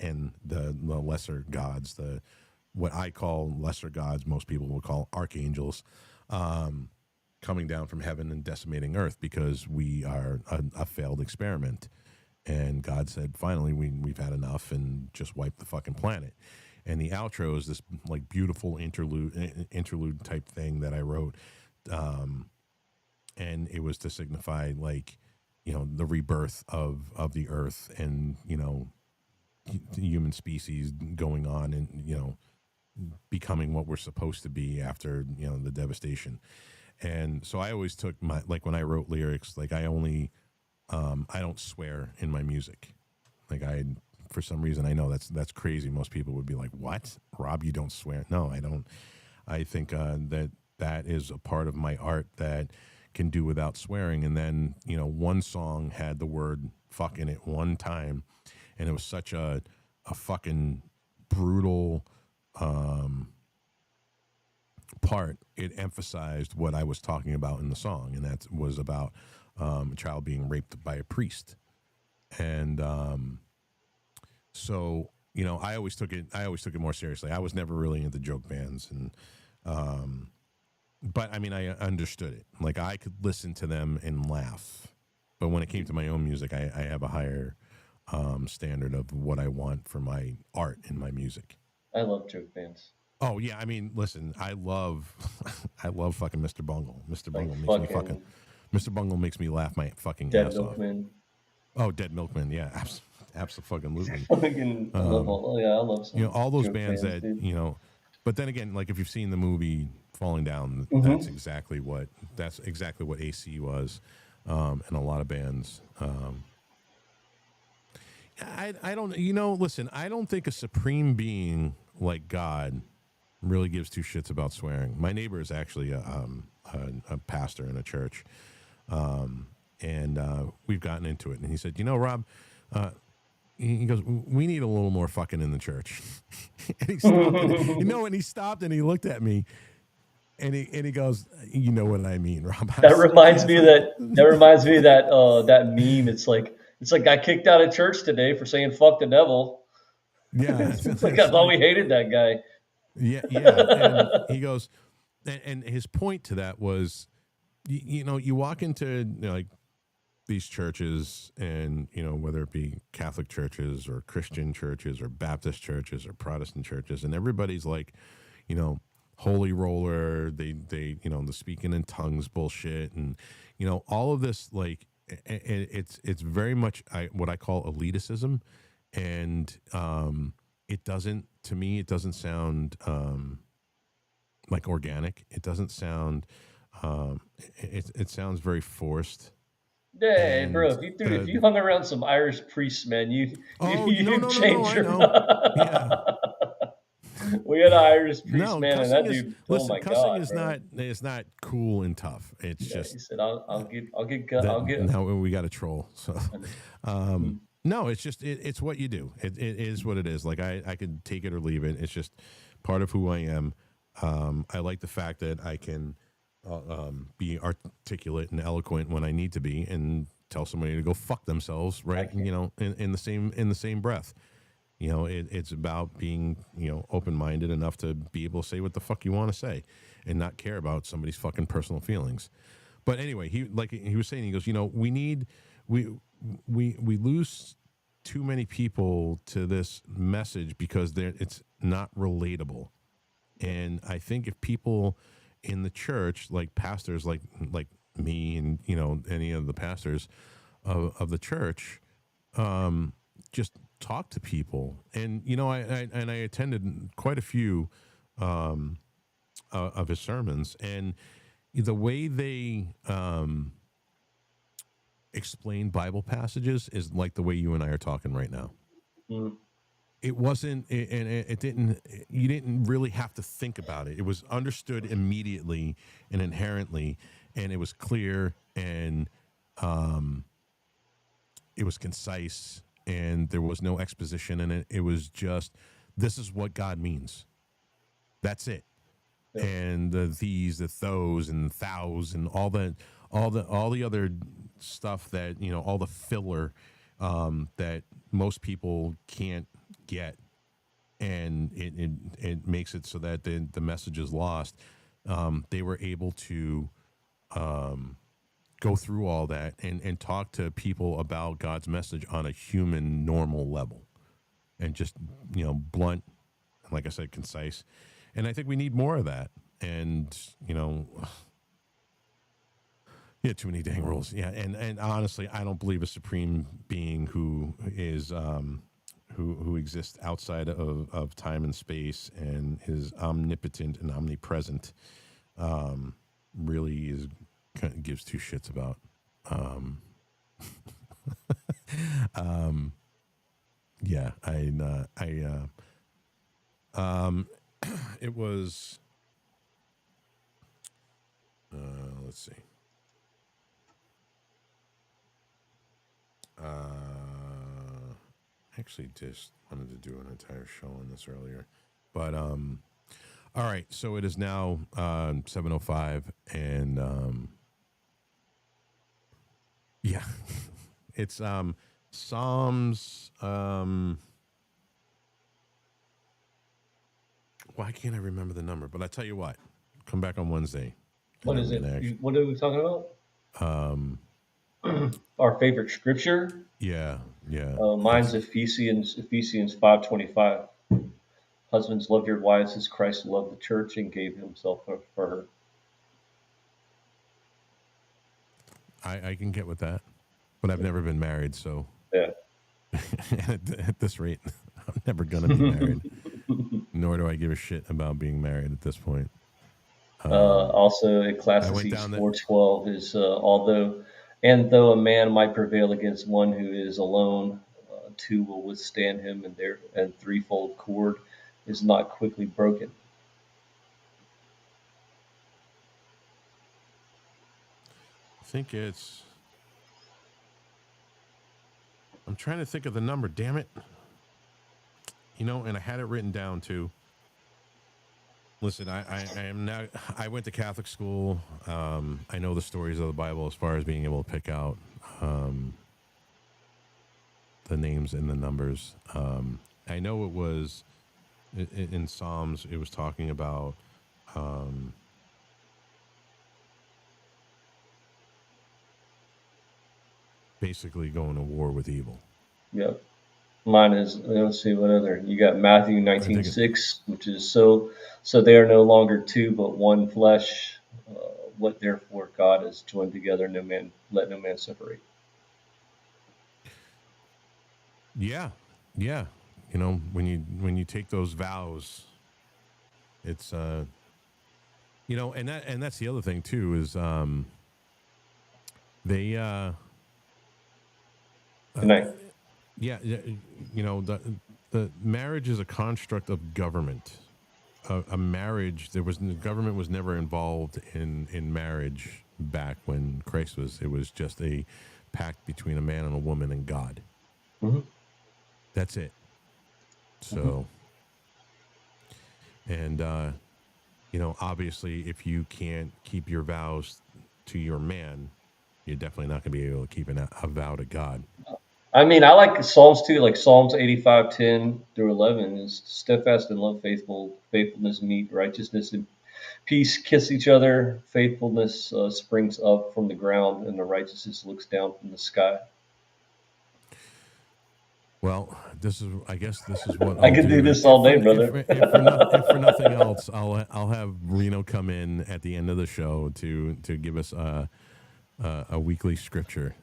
and the lesser gods, what I call lesser gods, most people will call archangels, coming down from heaven and decimating earth because we are a failed experiment. And God said, finally, we've had enough and just wipe the fucking planet. And the outro is this like beautiful interlude type thing that I wrote. And it was to signify like, the rebirth of the earth and, the human species going on and, becoming what we're supposed to be after, the devastation. And so I always took when I wrote lyrics, like I don't swear in my music. Like for some reason, I know that's crazy. Most people would be like, what? Rob, you don't swear? No, I don't. I think that is a part of my art that can do without swearing. And then, one song had the word fuck in it one time. And it was such a fucking brutal part. It emphasized what I was talking about in the song. And that was about a child being raped by a priest. And so, I always took it more seriously. I was never really into joke bands. And but I mean, I understood it. Like I could listen to them and laugh, but when it came to my own music, I have a higher standard of what I want for my art and my music. I love joke bands. Oh yeah, I mean, listen, I love fucking Mr. Bungle. Mr. Bungle makes me fucking. Mr. Bungle makes me laugh my fucking Dead ass Milkman. off. Oh, Dead Milkman, yeah, absolutely. I love all those joke bands that dude. But then again, like if you've seen the movie Falling Down, that's exactly what AC was, and a lot of bands. I don't, listen, I don't think a supreme being like God really gives two shits about swearing. My neighbor is actually a pastor in a church, and we've gotten into it. And he said, Rob, he goes, we need a little more fucking in the church. And he stopped, and he stopped and he looked at me, and he goes, you know what I mean, Rob. That reminds me of that meme. It's like got kicked out of church today for saying fuck the devil. Yeah, it's like I thought we hated that guy. Yeah. And he goes, and his point to that was, you walk into like these churches, and whether it be Catholic churches or Christian churches or Baptist churches or Protestant churches, and everybody's like, holy roller, they the speaking in tongues bullshit, and all of this, like it's very much what I call elitism, and it doesn't sound like organic. It doesn't sound it sounds very forced. Hey, bro, And if you hung around some Irish priests, man, oh no you'd no no no, change I your. know. Yeah. We had an Irish priest, No, man, and cussing that is dude. Oh listen, my cussing god, is bro. not cool and tough. It's Yeah, just he said, that I'll get." now we got a troll. So no, it's just it's what you do. It is what it is. Like I could take it or leave it. It's just part of who I am. I like the fact that I can be articulate and eloquent when I need to be, and tell somebody to go fuck themselves, right? can't. In the same breath. It's about being open minded enough to be able to say what the fuck you want to say, and not care about somebody's fucking personal feelings. But anyway, he was saying, he goes, we need we lose too many people to this message because it's not relatable. And I think if people in the church, like pastors, like me, and any of the pastors of the church, just talk to people, and I attended quite a few of his sermons, and the way they explain Bible passages is like the way you and I are talking right now. Mm, It wasn't, and it didn't. You didn't really have to think about it. It was understood immediately and inherently, and it was clear, and it was concise, and there was no exposition in it. It was just, this is what God means. That's it. yeah. And the these, the those, and thous, and all the other stuff that all the filler that most people can't get, and it makes it so that the message is lost. They were able to go through all that and talk to people about God's message on a human, normal level, and just blunt, and like I said, concise. And I think we need more of that. And yeah, too many dang rules. Yeah, and honestly, I don't believe a supreme being who is who exists outside of time and space and is omnipotent and omnipresent. Really is gives two shits about. Yeah, it was. Let's see. Actually, just wanted to do an entire show on this earlier, but all right. So it is now 7:05, and yeah, it's Psalms. Why can't I remember the number? But I tell you what, come back on Wednesday. What is it? What are we talking about? Our favorite scripture. Yeah, yeah. Mine's Ephesians 5:25. Husbands, love your wives as Christ loved the church and gave himself for her. I can get with that, but I've never been married, so Yeah. at this rate, I'm never gonna be married. Nor do I give a shit about being married at this point. Also, I went Ecclesiastes down there. 4:12 is though a man might prevail against one who is alone, two will withstand him, and threefold cord is not quickly broken. I think it's. I'm trying to think of the number. Damn it. And I had it written down too. Listen, I am now. I went to Catholic school. I know the stories of the Bible as far as being able to pick out the names and the numbers. I know it was in Psalms. It was talking about basically going to war with evil. Yep. Mine is, let's see what other. You got Matthew I think 19:6, which is so they are no longer two but one flesh. What therefore God has joined together, let no man separate. yeah, yeah. When you take those vows, it's and that's the other thing too is they Good night. Yeah, you know, the marriage is a construct of government. A marriage, government was never involved in marriage back when Christ was. It was just a pact between a man and a woman and God. Mm-hmm. That's it. So, and you know, obviously, if you can't keep your vows to your man, you're definitely not going to be able to keep a vow to God. I mean, I like Psalms too, like Psalms 85:10 through 11 is steadfast in love, faithfulness meet righteousness and peace kiss each other. Faithfulness springs up from the ground, and the righteousness looks down from the sky. Well, I guess this is what I I'll could do do. this all day, brother. If for nothing else, I'll have Reno come in at the end of the show to give us a weekly scripture.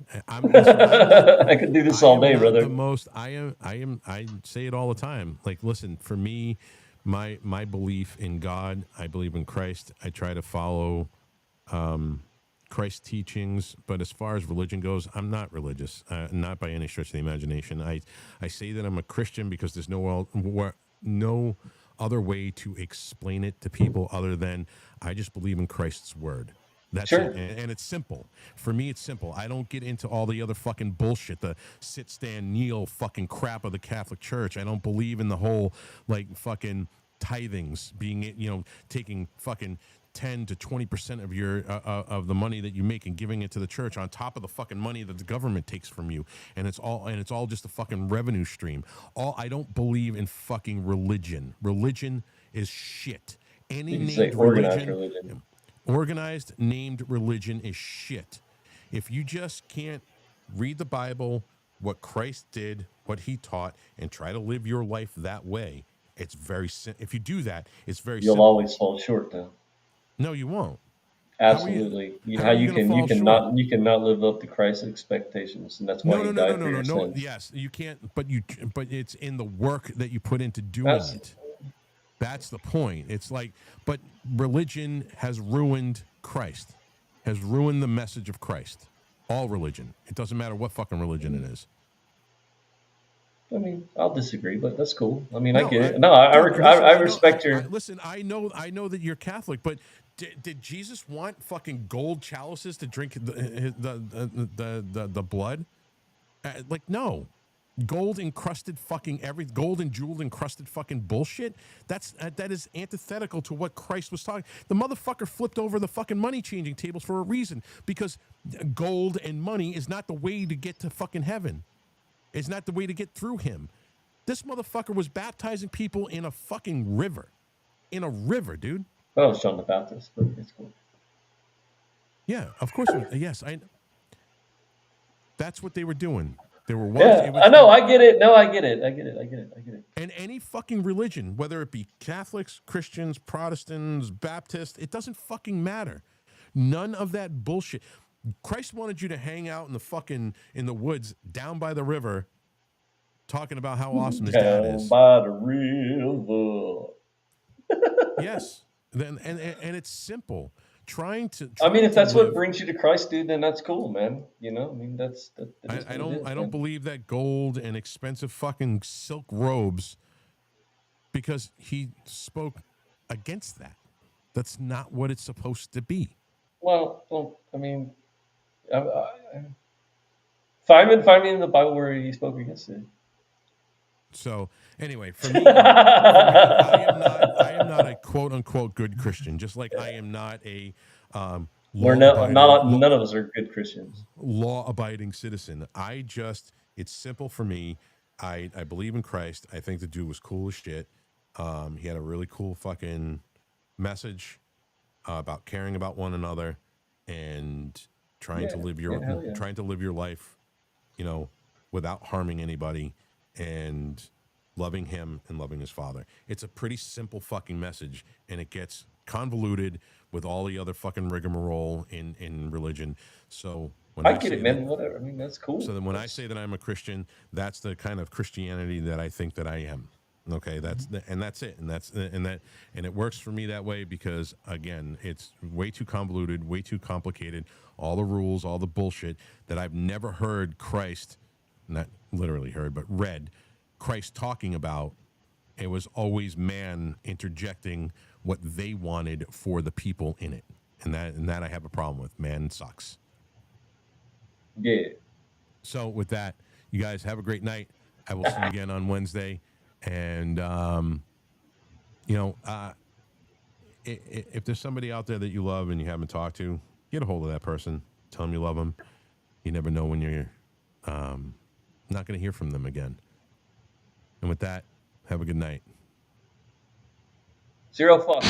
Listen, I could do this all day, brother. I say it all the time. Like, listen, for me, my belief in God, I believe in Christ. I try to follow Christ's teachings, but as far as religion goes, I'm not religious, not by any stretch of the imagination. I say that I'm a Christian because there's no other way to explain it to people other than I just believe in Christ's word. That's Sure. it. And it's simple. For me, it's simple. I don't get into all the other fucking bullshit, the sit, stand, kneel fucking crap of the Catholic Church. I don't believe in the whole, like, fucking tithings being, you know, taking fucking 10 to 20% of your of the money that you make and giving it to the church on top of the fucking money that the government takes from you, and it's all just a fucking revenue stream. I don't believe in fucking religion. Religion is shit. Any You can say named organized religion. organized named religion is shit. If you just can't read the Bible, what Christ did, what he taught, and try to live your life that way, it's very if you do that, it's very You'll simple. always fall short, though. No, you won't. Absolutely. How are you gonna fall short? You cannot live up to Christ's expectations, and that's why he died for your sins. Yes, you can't. But it's in the work that you put into doing it. That's the point. It's like, but religion has ruined Christ, has ruined the message of Christ. All religion. It doesn't matter what fucking religion it is. I mean, I'll disagree, but that's cool. I mean, I get it. I respect your. Listen, I know that you're Catholic, but did Jesus want fucking gold chalices to drink the blood? Like, no. Gold encrusted fucking gold and jewel encrusted fucking bullshit. That is antithetical to what Christ was talking. The motherfucker flipped over the fucking money changing tables for a reason, because gold and money is not the way to get to fucking heaven. It's not the way to get through him. This motherfucker was baptizing people in a fucking river. In a river, dude. Well, it's John the Baptist, but it's cool. Yeah, of course. Yes, that's what they were doing. They were I know. I get it. No, I get it. And any fucking religion, whether it be Catholics, Christians, Protestants, Baptists, it doesn't fucking matter. None of that bullshit. Christ wanted you to hang out in the woods down by the river, talking about how awesome his dad is. Down by the river. Yes. And it's simple. I mean, if that's what brings you to Christ, dude, then that's cool, man. You know, I mean, I don't believe that gold and expensive fucking silk robes, because he spoke against that. That's not what it's supposed to be. Well, I mean, find me in the Bible where he spoke against it. So anyway, for me, I am not a quote unquote good Christian. Just like I am not a none of us are good Christians. Law-abiding citizen. It's simple for me. I believe in Christ. I think the dude was cool as shit. He had a really cool fucking message about caring about one another and trying to live your life, you know, without harming anybody, and loving him and loving his father. It's a pretty simple fucking message, and it gets convoluted with all the other fucking rigmarole in religion. So when I get it, man. Whatever. I mean, that's cool. So then when I say that I'm a Christian, that's the kind of Christianity that I think that I am. Okay, that's it, and it works for me that way, because again, it's way too convoluted, way too complicated, all the rules, all the bullshit that I've never heard Christ not literally heard, but read Christ talking about it was always man interjecting what they wanted for the people in it. And that I have a problem with. Man sucks. Yeah. So with that, you guys have a great night. I will see you again on Wednesday. And, if there's somebody out there that you love and you haven't talked to, get a hold of that person. Tell them you love them. You never know when you're not going to hear from them again. And with that, have a good night. Zero fuck.